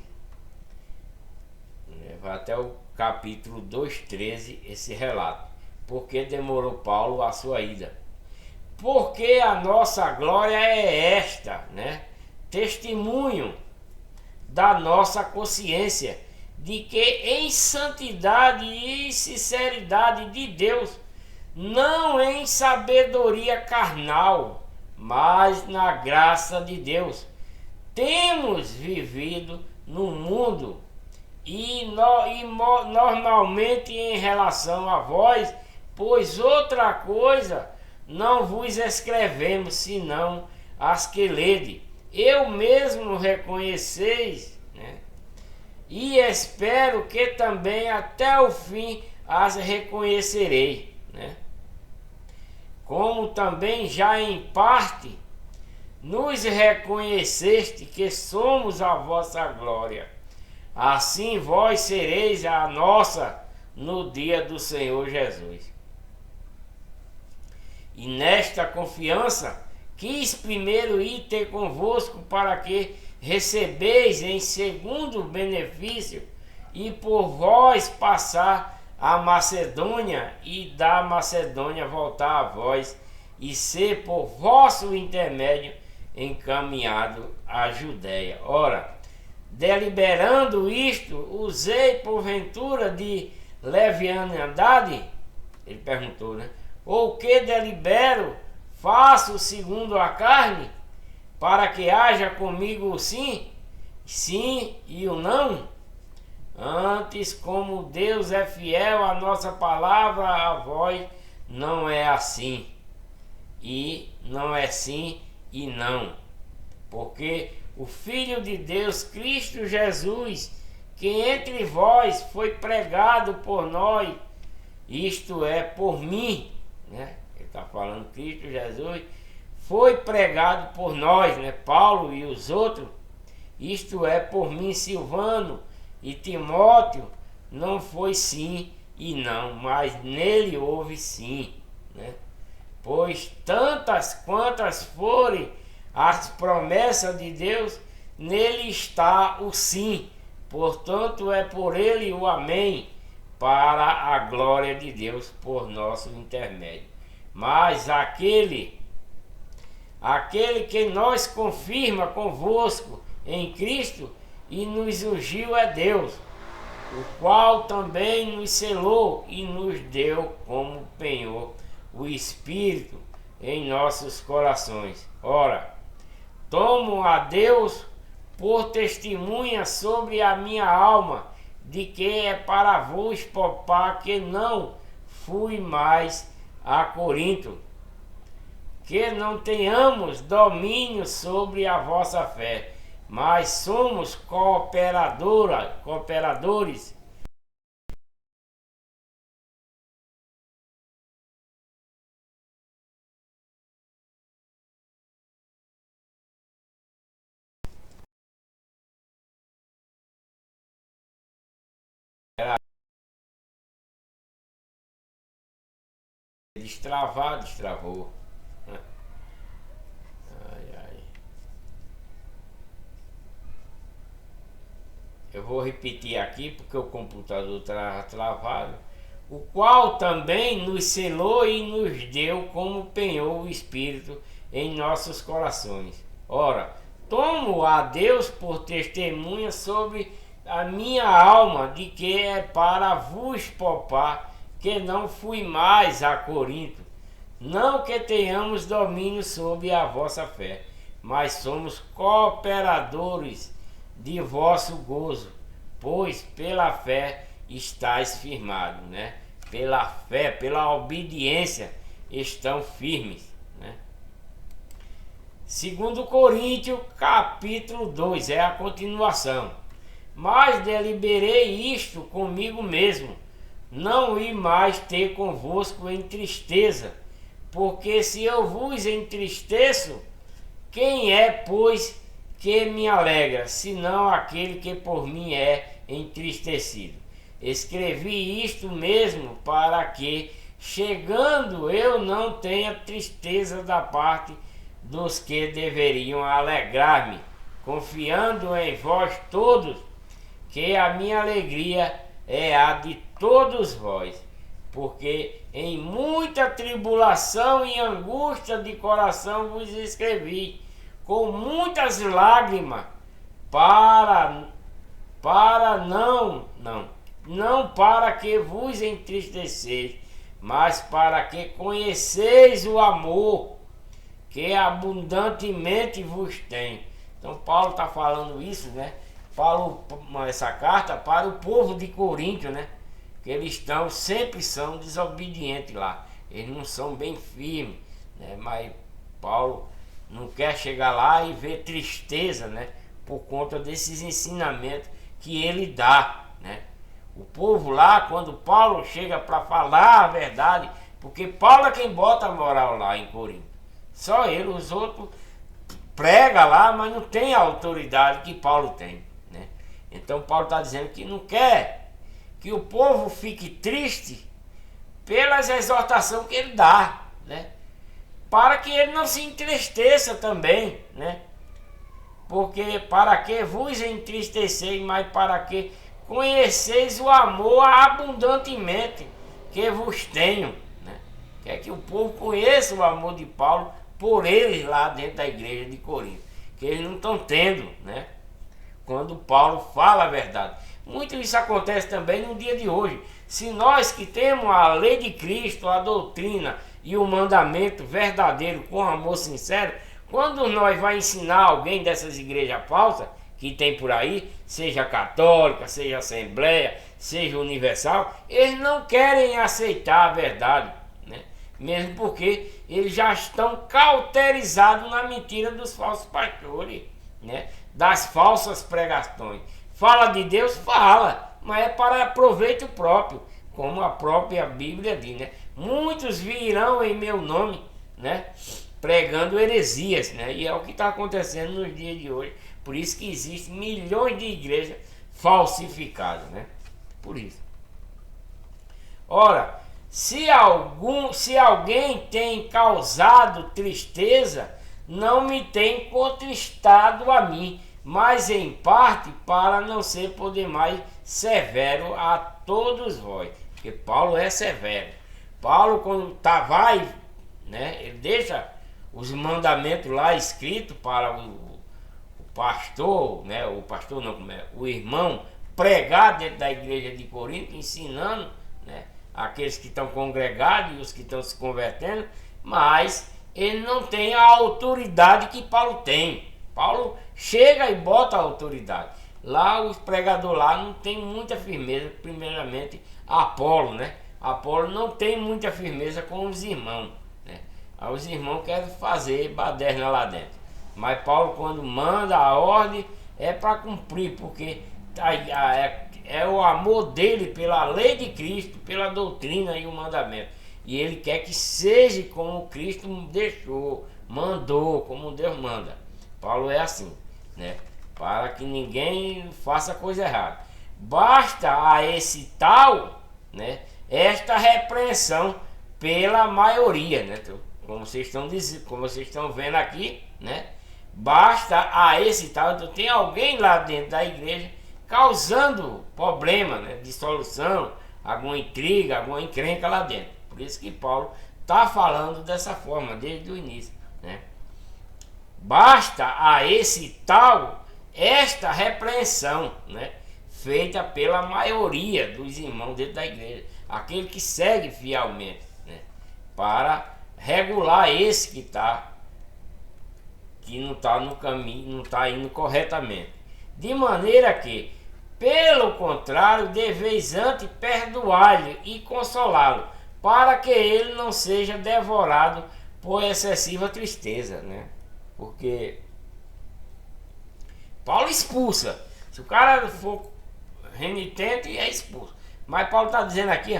né, vai até o capítulo 2,13 esse relato. Porque demorou Paulo a sua ida? Porque a nossa glória é esta, né, testemunho da nossa consciência, de que em santidade e sinceridade de Deus, não em sabedoria carnal, mas na graça de Deus, temos vivido no mundo e normalmente em relação a vós, pois outra coisa não vos escrevemos, senão as que lede. Eu mesmo reconheceis, né, e espero que também até o fim as reconhecerei, né? Como também já em parte nos reconheceste que somos a vossa glória, assim vós sereis a nossa no dia do Senhor Jesus. E nesta confiança quis primeiro ir ter convosco, para que recebeis em segundo benefício, e por vós passar a Macedônia, e da Macedônia voltar a vós, e ser por vosso intermédio encaminhado à Judéia. Ora, deliberando isto, usei porventura de leviandade? Ele perguntou, né? Ou que delibero Faço segundo a carne, para que haja comigo o sim, sim e o não? Antes, como Deus é fiel à nossa palavra, a voz não é assim, e não é sim e não. Porque o Filho de Deus, Cristo Jesus, que entre vós foi pregado por nós, isto é, por mim, né? Ele está falando Cristo Jesus, foi pregado por nós, né? Paulo e os outros, isto é, por mim, Silvano e Timóteo, não foi sim e não, mas nele houve sim, né? Pois tantas quantas forem as promessas de Deus, nele está o sim, portanto é por ele o amém, para a glória de Deus por nosso intermédio. Mas aquele que nós confirma convosco em Cristo e nos ungiu é Deus, o qual também nos selou e nos deu como penhor o Espírito em nossos corações. Ora, tomo a Deus por testemunha sobre a minha alma, de que é para vos poupar que não fui mais a Corinto, que não tenhamos domínio sobre a vossa fé, mas somos cooperadores destravou. Ai, ai. Eu vou repetir aqui porque o computador está travado. O qual também nos selou e nos deu como penhor o Espírito em nossos corações. Ora, tomo a Deus por testemunha sobre a minha alma, de que é para vos poupar que não fui mais a Corinto. Não que tenhamos domínio sobre a vossa fé, mas somos cooperadores de vosso gozo, pois pela fé estáis firmados, né? Pela fé, pela obediência estão firmes, né? Segundo Coríntios, capítulo 2, é a continuação. Mas deliberei isto comigo mesmo, não ir mais ter convosco em tristeza, porque se eu vos entristeço, quem é, pois, que me alegra, senão aquele que por mim é entristecido? Escrevi isto mesmo para que, chegando, eu não tenha tristeza da parte dos que deveriam alegrar-me, confiando em vós todos, que a minha alegria é a de todos vós, porque em muita tribulação e angústia de coração vos escrevi, com muitas lágrimas, para não para que vos entristeceis, mas para que conheceis o amor que abundantemente vos tem. Então Paulo está falando isso, né? Paulo, essa carta para o povo de Corinto, né? Que eles sempre são desobedientes lá, eles não são bem firmes, né? Mas Paulo não quer chegar lá e ver tristeza, né? Por conta desses ensinamentos que ele dá, né? O povo lá, quando Paulo chega para falar a verdade, porque Paulo é quem bota a moral lá em Corinto, só ele, os outros prega lá, mas não tem a autoridade que Paulo tem, né? Então Paulo está dizendo que não quer que o povo fique triste pelas exortações que ele dá, né? Para que ele não se entristeça também, né? Porque para que vos entristeceis, mas para que conheceis o amor abundantemente que vos tenho, né? Quer que o povo conheça o amor de Paulo por eles lá dentro da igreja de Corinto, que eles não estão tendo, né? Quando Paulo fala a verdade. Muito isso acontece também no dia de hoje. Se nós que temos a lei de Cristo, a doutrina e o mandamento verdadeiro com amor sincero, quando nós vai ensinar alguém dessas igrejas falsas que tem por aí, seja católica, seja assembleia, seja universal, eles não querem aceitar a verdade, né? Mesmo porque eles já estão cauterizados na mentira dos falsos pastores, né? Das falsas pregações. Fala de Deus, fala, mas é para proveito próprio, como a própria Bíblia diz, né? Muitos virão em meu nome, né? Pregando heresias, né? E é o que está acontecendo nos dias de hoje. Por isso que existem milhões de igrejas falsificadas, né? Por isso. Ora, se alguém tem causado tristeza, não me tem contristado a mim, mas em parte para não ser por demais severo a todos vós. Porque Paulo é severo. Paulo, quando vai, né, ele deixa os mandamentos lá escritos para o pastor, né, o pastor não, o irmão, pregar dentro da igreja de Corinto, ensinando, né, aqueles que estão congregados e os que estão se convertendo, mas ele não tem a autoridade que Paulo tem. Paulo chega e bota a autoridade. Lá os pregadores lá não tem muita firmeza, primeiramente Apolo, né? Apolo não tem muita firmeza com os irmãos, né? Aí os irmãos querem fazer baderna lá dentro. Mas Paulo, quando manda a ordem, é para cumprir, porque é o amor dele pela lei de Cristo, pela doutrina e o mandamento. E ele quer que seja como Cristo deixou, mandou, como Deus manda. Paulo é assim, né? Para que ninguém faça coisa errada. Basta a esse tal, né, esta repreensão pela maioria, né? Como vocês estão vendo aqui, né? Basta a esse tal, então tem alguém lá dentro da igreja causando problema, né, dissolução, alguma intriga, alguma encrenca lá dentro. Por isso que Paulo está falando dessa forma desde o início, né? Basta a esse tal esta repreensão, né, feita pela maioria dos irmãos dentro da igreja, aquele que segue fielmente, né, para regular esse que não está no caminho, não está indo corretamente. De maneira que, pelo contrário, deveis antes perdoar-lhe e consolá-lo, para que ele não seja devorado por excessiva tristeza, né? Porque Paulo expulsa. Se o cara for renitente, é expulso. Mas Paulo está dizendo aqui,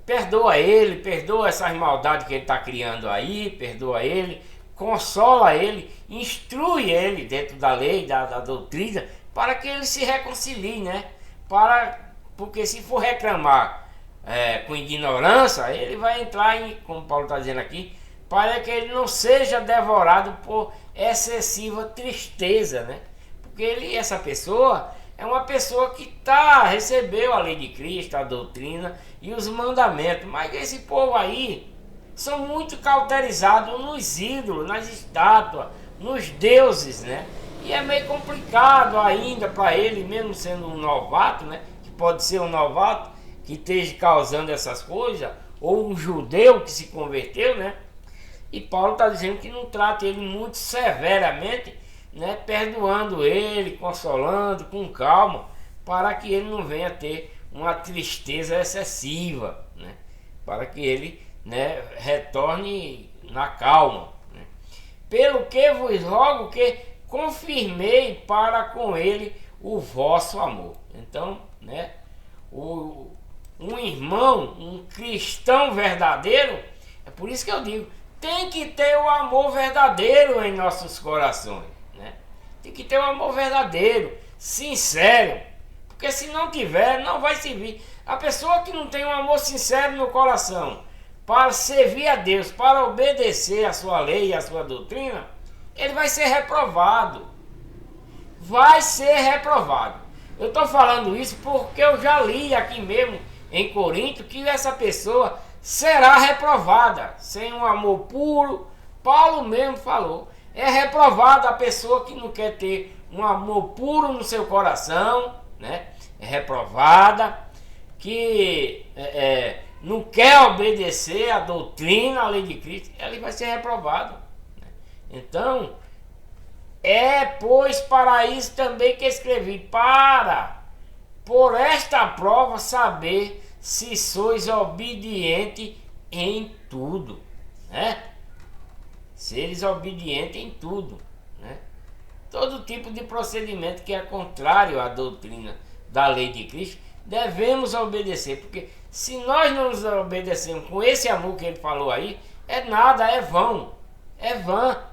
perdoa ele, perdoa essas maldades que ele está criando aí, perdoa ele, consola ele, instrui ele dentro da lei, da doutrina, para que ele se reconcilie, né? Porque se for reclamar com ignorância, ele vai entrar em, como Paulo está dizendo aqui, para que ele não seja devorado por excessiva tristeza, né? Porque essa pessoa é uma pessoa que recebeu a lei de Cristo, a doutrina e os mandamentos, mas esse povo aí são muito cauterizados nos ídolos, nas estátuas, nos deuses, né? E é meio complicado ainda para ele, mesmo sendo um novato, né? Que pode ser um novato que esteja causando essas coisas, ou um judeu que se converteu, né? E Paulo está dizendo que não trata ele muito severamente, né? Perdoando ele, consolando com calma, para que ele não venha ter uma tristeza excessiva, né? Para que ele, né, retorne na calma, né? Pelo que vos rogo que confirmei para com ele o vosso amor. Então, né, um irmão, um cristão verdadeiro, é por isso que eu digo, tem que ter o amor verdadeiro em nossos corações, né? Tem que ter o amor verdadeiro, sincero, porque se não tiver, não vai servir. A pessoa que não tem um amor sincero no coração para servir a Deus, para obedecer a sua lei e a sua doutrina, ele vai ser reprovado. Vai ser reprovado. Eu estou falando isso porque eu já li aqui mesmo em Corinto que essa pessoa será reprovada, sem um amor puro. Paulo mesmo falou, é reprovada a pessoa que não quer ter um amor puro no seu coração, né? É reprovada, que não quer obedecer a doutrina, a lei de Cristo, ele vai ser reprovado. Então, pois para isso também que escrevi, para, por esta prova, saber se sois obediente em tudo, né? Seres obedientes em tudo, né? Todo tipo de procedimento que é contrário à doutrina da lei de Cristo, devemos obedecer, porque se nós não nos obedecemos com esse amor que ele falou aí, é nada, é vão, é vã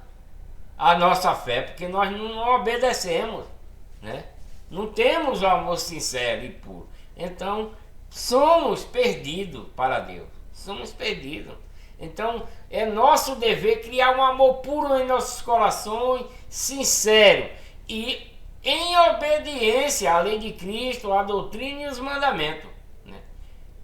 a nossa fé, porque nós não obedecemos, né? Não temos o amor sincero e puro. Então, somos perdidos para Deus. Somos perdidos. Então, é nosso dever criar um amor puro em nossos corações, sincero e em obediência à lei de Cristo, à doutrina e os mandamentos, né?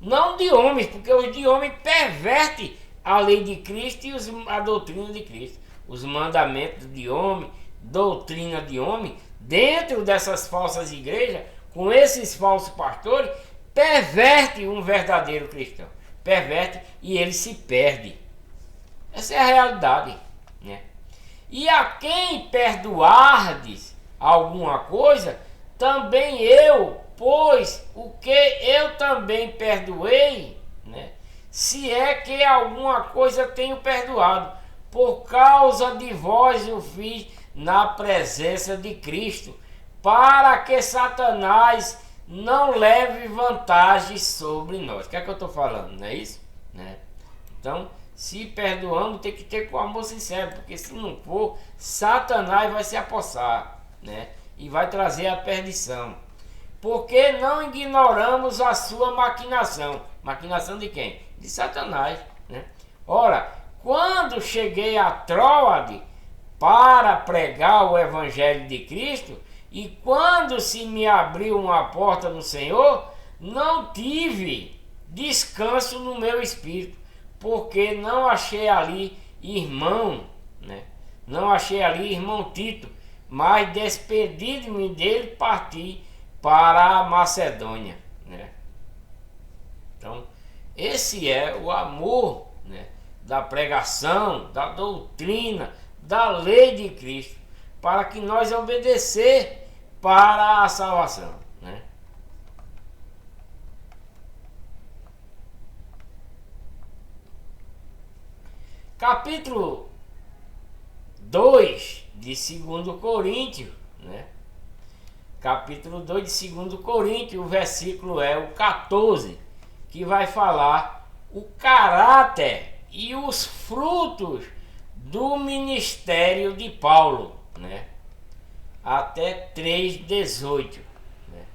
Não de homens, porque os de homens pervertem a lei de Cristo e a doutrina de Cristo. Os mandamentos de homem, doutrina de homem, dentro dessas falsas igrejas, com esses falsos pastores, perverte um verdadeiro cristão. Perverte e ele se perde. Essa é a realidade, né? E a quem perdoardes alguma coisa, também eu, pois o que eu também perdoei, né? Se é que alguma coisa tenho perdoado, por causa de vós o fiz na presença de Cristo, para que Satanás não leve vantagem sobre nós. O que é que eu estou falando? Não é isso? Né? Então, se perdoamos, tem que ter com amor sincero, porque se não for, Satanás vai se apossar, né? E vai trazer a perdição. Porque não ignoramos a sua maquinação. Maquinação de quem? De Satanás, né? Ora, quando cheguei a Tróade para pregar o Evangelho de Cristo, e quando se me abriu uma porta no Senhor, não tive descanso no meu espírito, porque não achei ali irmão, né? Não achei ali irmão Tito, mas despedi-me dele, parti para a Macedônia, né? Então, esse é o amor, né, da pregação, da doutrina, da lei de Cristo, para que nós obedecer para a salvação, né? Capítulo 2 de 2 Coríntios, né? Capítulo 2 de 2 Coríntios, o versículo é o 14, que vai falar o caráter e os frutos do ministério de Paulo, né? Até 3,18, né?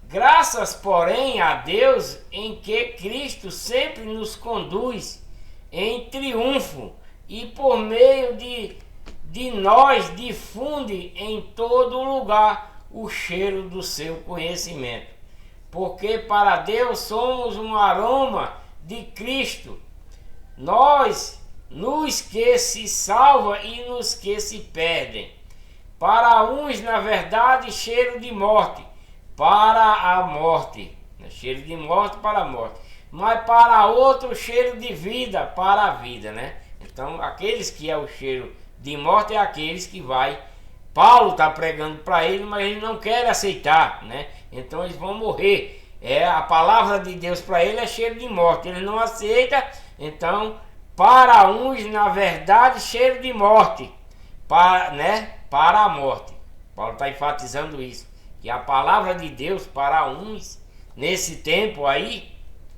Graças, porém, a Deus em que Cristo sempre nos conduz em triunfo e por meio de nós difunde em todo lugar o cheiro do seu conhecimento. Porque para Deus somos um aroma de Cristo, nós nos que se salva e nos que se perdem. Para uns, na verdade, cheiro de morte, para a morte, cheiro de morte para a morte, mas para outros, cheiro de vida para a vida, né? Então, aqueles que é o cheiro de morte é aqueles que Paulo está pregando para ele, mas ele não quer aceitar, né? Então eles vão morrer. A palavra de Deus para ele é cheiro de morte, ele não aceita. Então, para uns, na verdade, cheiro de morte, para a morte. Paulo está enfatizando isso, que a palavra de Deus para uns, nesse tempo aí,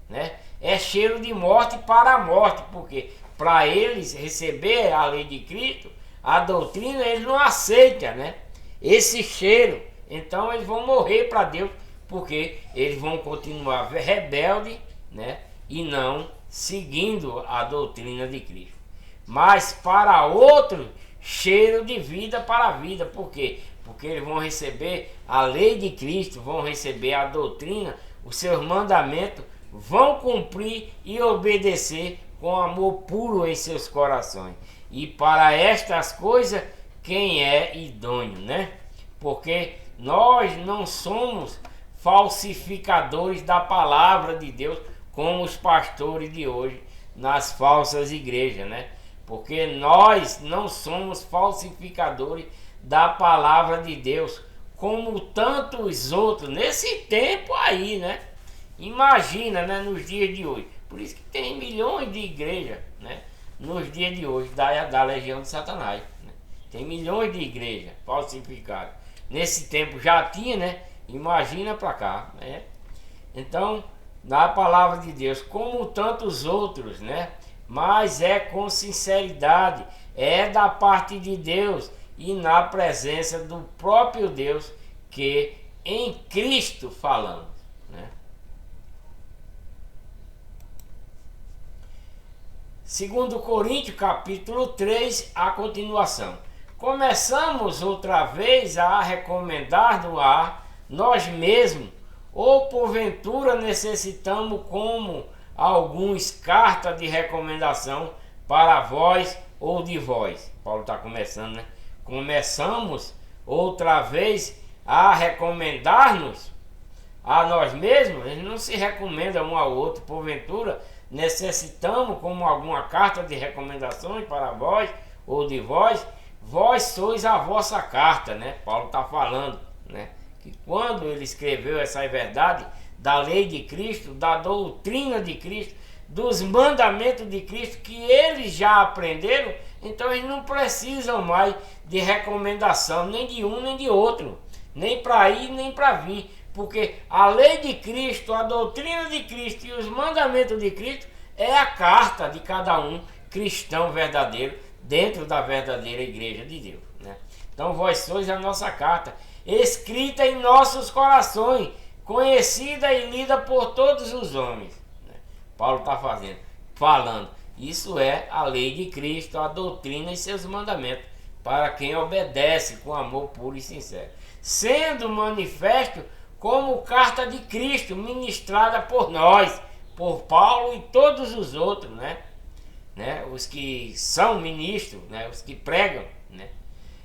né, é cheiro de morte para a morte, porque para eles receber a lei de Cristo, a doutrina, eles não aceitam, né, esse cheiro. Então eles vão morrer para Deus, porque eles vão continuar rebelde, né, e não seguindo a doutrina de Cristo. Mas para outros, cheiro de vida para a vida. Por quê? Porque eles vão receber a lei de Cristo, vão receber a doutrina, os seus mandamentos, vão cumprir e obedecer com amor puro em seus corações. E para estas coisas, quem é idôneo, né? Porque nós não somos falsificadores da palavra de Deus, como os pastores de hoje nas falsas igrejas, né? Porque nós não somos falsificadores da palavra de Deus, como tantos outros nesse tempo aí, né? Imagina, né, nos dias de hoje. Por isso que tem milhões de igrejas, né, nos dias de hoje da legião de Satanás, né? Tem milhões de igrejas falsificadas. Nesse tempo já tinha, né? Imagina para cá, né? Então, na palavra de Deus, como tantos outros, né? Mas é com sinceridade, é da parte de Deus e na presença do próprio Deus que em Cristo falamos, né? Segundo Coríntios, capítulo 3, a continuação. Começamos outra vez a recomendar-nos a nós mesmos, ou porventura necessitamos como alguns cartas de recomendação para vós ou de vós. Paulo está começando, né? Começamos outra vez a recomendar-nos a nós mesmos. Ele não se recomenda um ao outro. Porventura necessitamos como alguma carta de recomendações para vós ou de vós. Vós sois a vossa carta, né? Paulo está falando, né, que quando ele escreveu essa verdade da lei de Cristo, da doutrina de Cristo, dos mandamentos de Cristo, que eles já aprenderam, então eles não precisam mais de recomendação, nem de um nem de outro, nem para ir nem para vir, porque a lei de Cristo, a doutrina de Cristo e os mandamentos de Cristo é a carta de cada um cristão verdadeiro dentro da verdadeira igreja de Deus, né? Então vós sois a nossa carta, escrita em nossos corações, conhecida e lida por todos os homens, né? Paulo está falando, isso é a lei de Cristo, a doutrina e seus mandamentos, para quem obedece com amor puro e sincero, sendo manifesto como carta de Cristo, ministrada por nós, por Paulo e todos os outros, né? Os que são ministros, né? Os que pregam, né?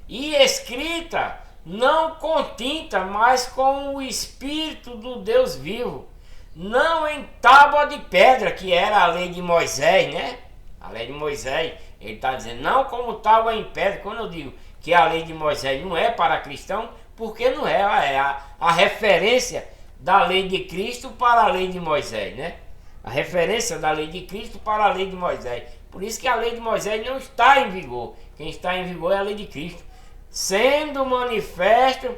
E escrita não com tinta, mas com o Espírito do Deus vivo, não em tábua de pedra, que era a lei de Moisés, né? A lei de Moisés, ele está dizendo, não como tábua em pedra. Quando eu digo que a lei de Moisés não é para cristão, porque não é, a referência da lei de Cristo para a lei de Moisés, né? A referência da lei de Cristo para a lei de Moisés. Por isso que a lei de Moisés não está em vigor. Quem está em vigor é a lei de Cristo, sendo manifesto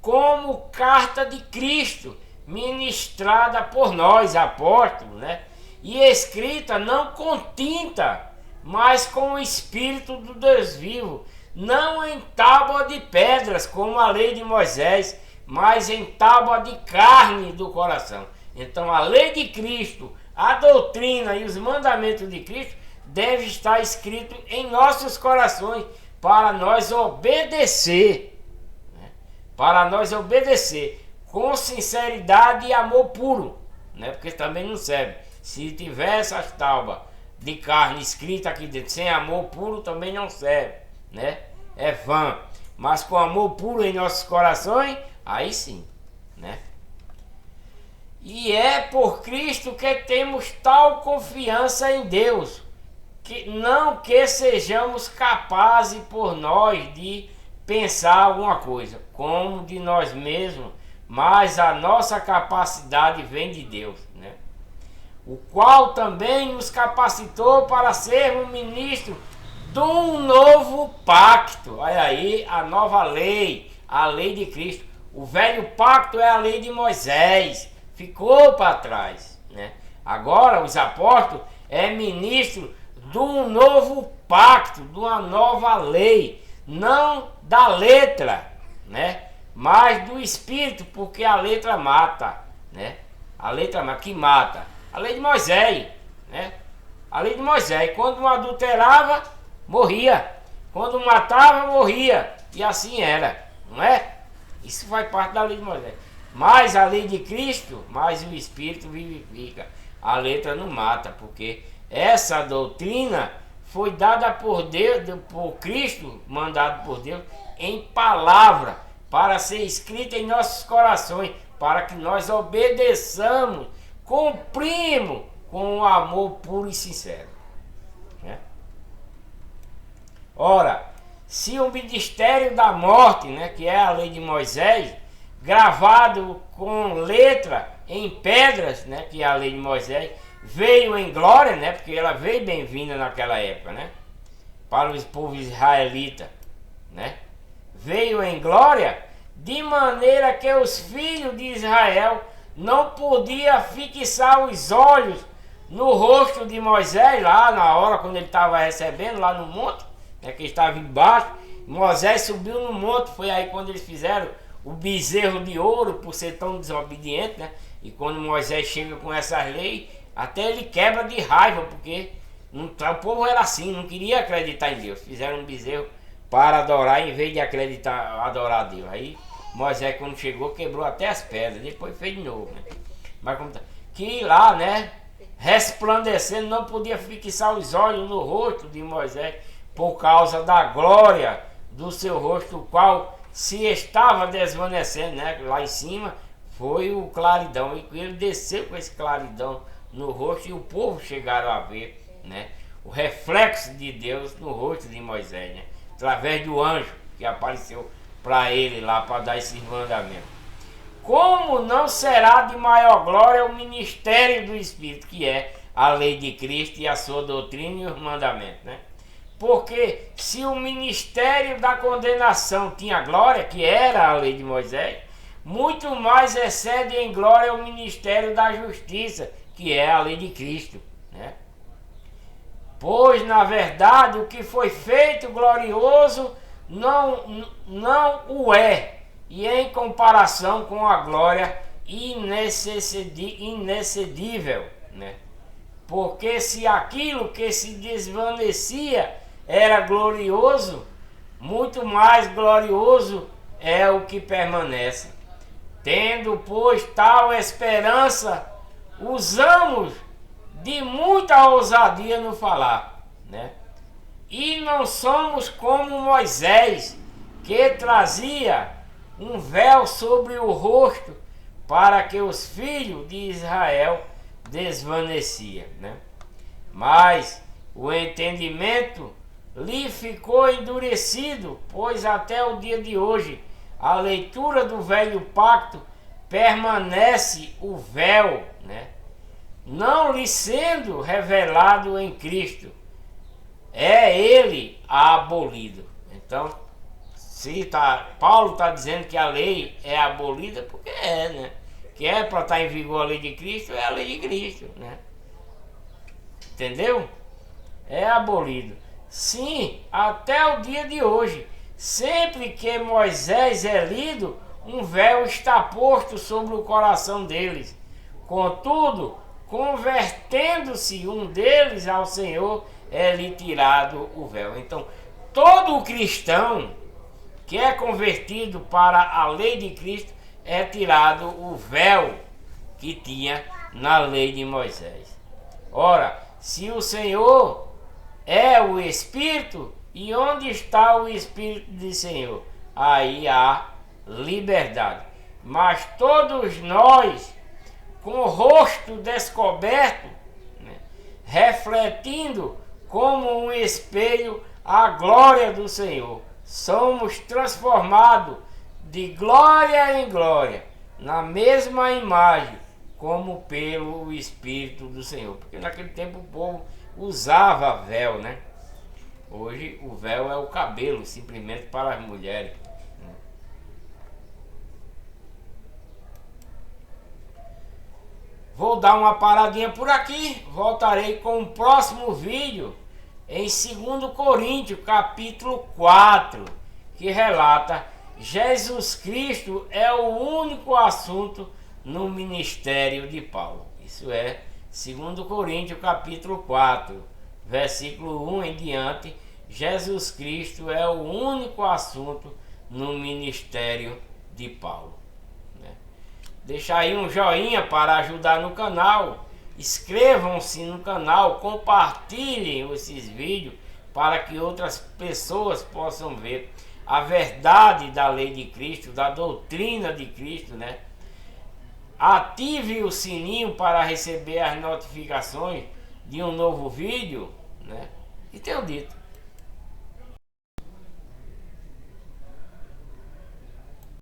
como carta de Cristo, ministrada por nós, apóstolos, né? E escrita não com tinta, mas com o Espírito do Deus vivo, não em tábua de pedras, como a lei de Moisés, mas em tábua de carne do coração. Então a lei de Cristo, a doutrina e os mandamentos de Cristo devem estar escritos em nossos corações, para nós obedecer, né? Para nós obedecer com sinceridade e amor puro, né? Porque também não serve. Se tiver essas tábuas de carne escrita aqui dentro sem amor puro, também não serve, né? É vã. Mas com amor puro em nossos corações, aí sim, né? E é por Cristo que temos tal confiança em Deus, que não que sejamos capazes por nós de pensar alguma coisa, como de nós mesmos, mas a nossa capacidade vem de Deus, né? O qual também nos capacitou para sermos ministros de um novo pacto. Olha aí a nova lei, a lei de Cristo. O velho pacto é a lei de Moisés, ficou para trás, né? Agora os apóstolos é ministro de um novo pacto, de uma nova lei, não da letra, né? Mas do Espírito, porque a letra mata, né? A letra que mata. A lei de Moisés, né? A lei de Moisés, quando um adulterava, morria. Quando um matava, morria. E assim era, não é? Isso faz parte da lei de Moisés. Mas a lei de Cristo, mais o Espírito vivifica. A letra não mata, porque essa doutrina foi dada por Deus, por Cristo, mandado por Deus, em palavra, para ser escrita em nossos corações, para que nós obedeçamos, cumprimos com um amor puro e sincero, né? Ora, se o ministério da morte, né, que é a lei de Moisés, gravado com letra em pedras, né, que é a lei de Moisés, veio em glória, né, porque ela veio bem-vinda naquela época, né, para o povo israelita, né, veio em glória, de maneira que os filhos de Israel não podiam fixar os olhos no rosto de Moisés, lá na hora quando ele estava recebendo, lá no monte, né, que estava embaixo. Moisés subiu no monte, foi aí quando eles fizeram o bezerro de ouro, por ser tão desobediente, né? E quando Moisés chega com essas leis, até ele quebra de raiva, porque o povo era assim, não queria acreditar em Deus. Fizeram um bezerro para adorar, em vez de acreditar, adorar a Deus. Aí Moisés, quando chegou, quebrou até as pedras, depois fez de novo, né? Mas como tá, que lá, né, resplandecendo, não podia fixar os olhos no rosto de Moisés, por causa da glória do seu rosto, o qual se estava desvanecendo, né? Lá em cima foi o claridão, e ele desceu com esse claridão no rosto, e o povo chegaram a ver, né, o reflexo de Deus no rosto de Moisés, né, através do anjo que apareceu para ele lá para dar esses mandamentos. Como não será de maior glória o ministério do Espírito, que é a lei de Cristo e a sua doutrina e os mandamentos, né? Porque se o ministério da condenação tinha glória, que era a lei de Moisés, muito mais excede em glória o ministério da justiça, que é a lei de Cristo, né? Pois, na verdade, o que foi feito glorioso não o é, e em comparação com a glória inexcedível, né? Porque se aquilo que se desvanecia era glorioso, muito mais glorioso é o que permanece. Tendo, pois, tal esperança, usamos de muita ousadia no falar, né? E não somos como Moisés, que trazia um véu sobre o rosto para que os filhos de Israel desvanecia, né? Mas o entendimento lhe ficou endurecido, pois até o dia de hoje a leitura do velho pacto permanece o véu, né, não lhe sendo revelado em Cristo, é ele abolido. Então, se Paulo está dizendo que a lei é abolida, porque é, né? Que é para estar em vigor a lei de Cristo, é a lei de Cristo, né? Entendeu? É abolido. Sim, até o dia de hoje, sempre que Moisés é lido, um véu está posto sobre o coração deles. Contudo, convertendo-se um deles ao Senhor, é-lhe tirado o véu. Então, todo cristão que é convertido para a lei de Cristo, é tirado o véu que tinha na lei de Moisés. Ora, se o Senhor é o Espírito, e onde está o Espírito do Senhor? Aí há liberdade. Mas todos nós, com o rosto descoberto, né, refletindo como um espelho a glória do Senhor, somos transformados de glória em glória, na mesma imagem, como pelo Espírito do Senhor. Porque naquele tempo o povo usava véu, né? Hoje o véu é o cabelo, simplesmente para as mulheres. Vou dar uma paradinha por aqui, voltarei com o próximo vídeo em 2 Coríntios, capítulo 4, que relata Jesus Cristo é o único assunto no ministério de Paulo. Isso é 2 Coríntios capítulo 4, versículo 1 em diante. Jesus Cristo é o único assunto no ministério de Paulo, né? Deixa aí um joinha para ajudar no canal. Inscrevam-se no canal, compartilhem esses vídeos para que outras pessoas possam ver a verdade da lei de Cristo, da doutrina de Cristo, né? ative o sininho para receber as notificações de um novo vídeo, né? E tenho dito.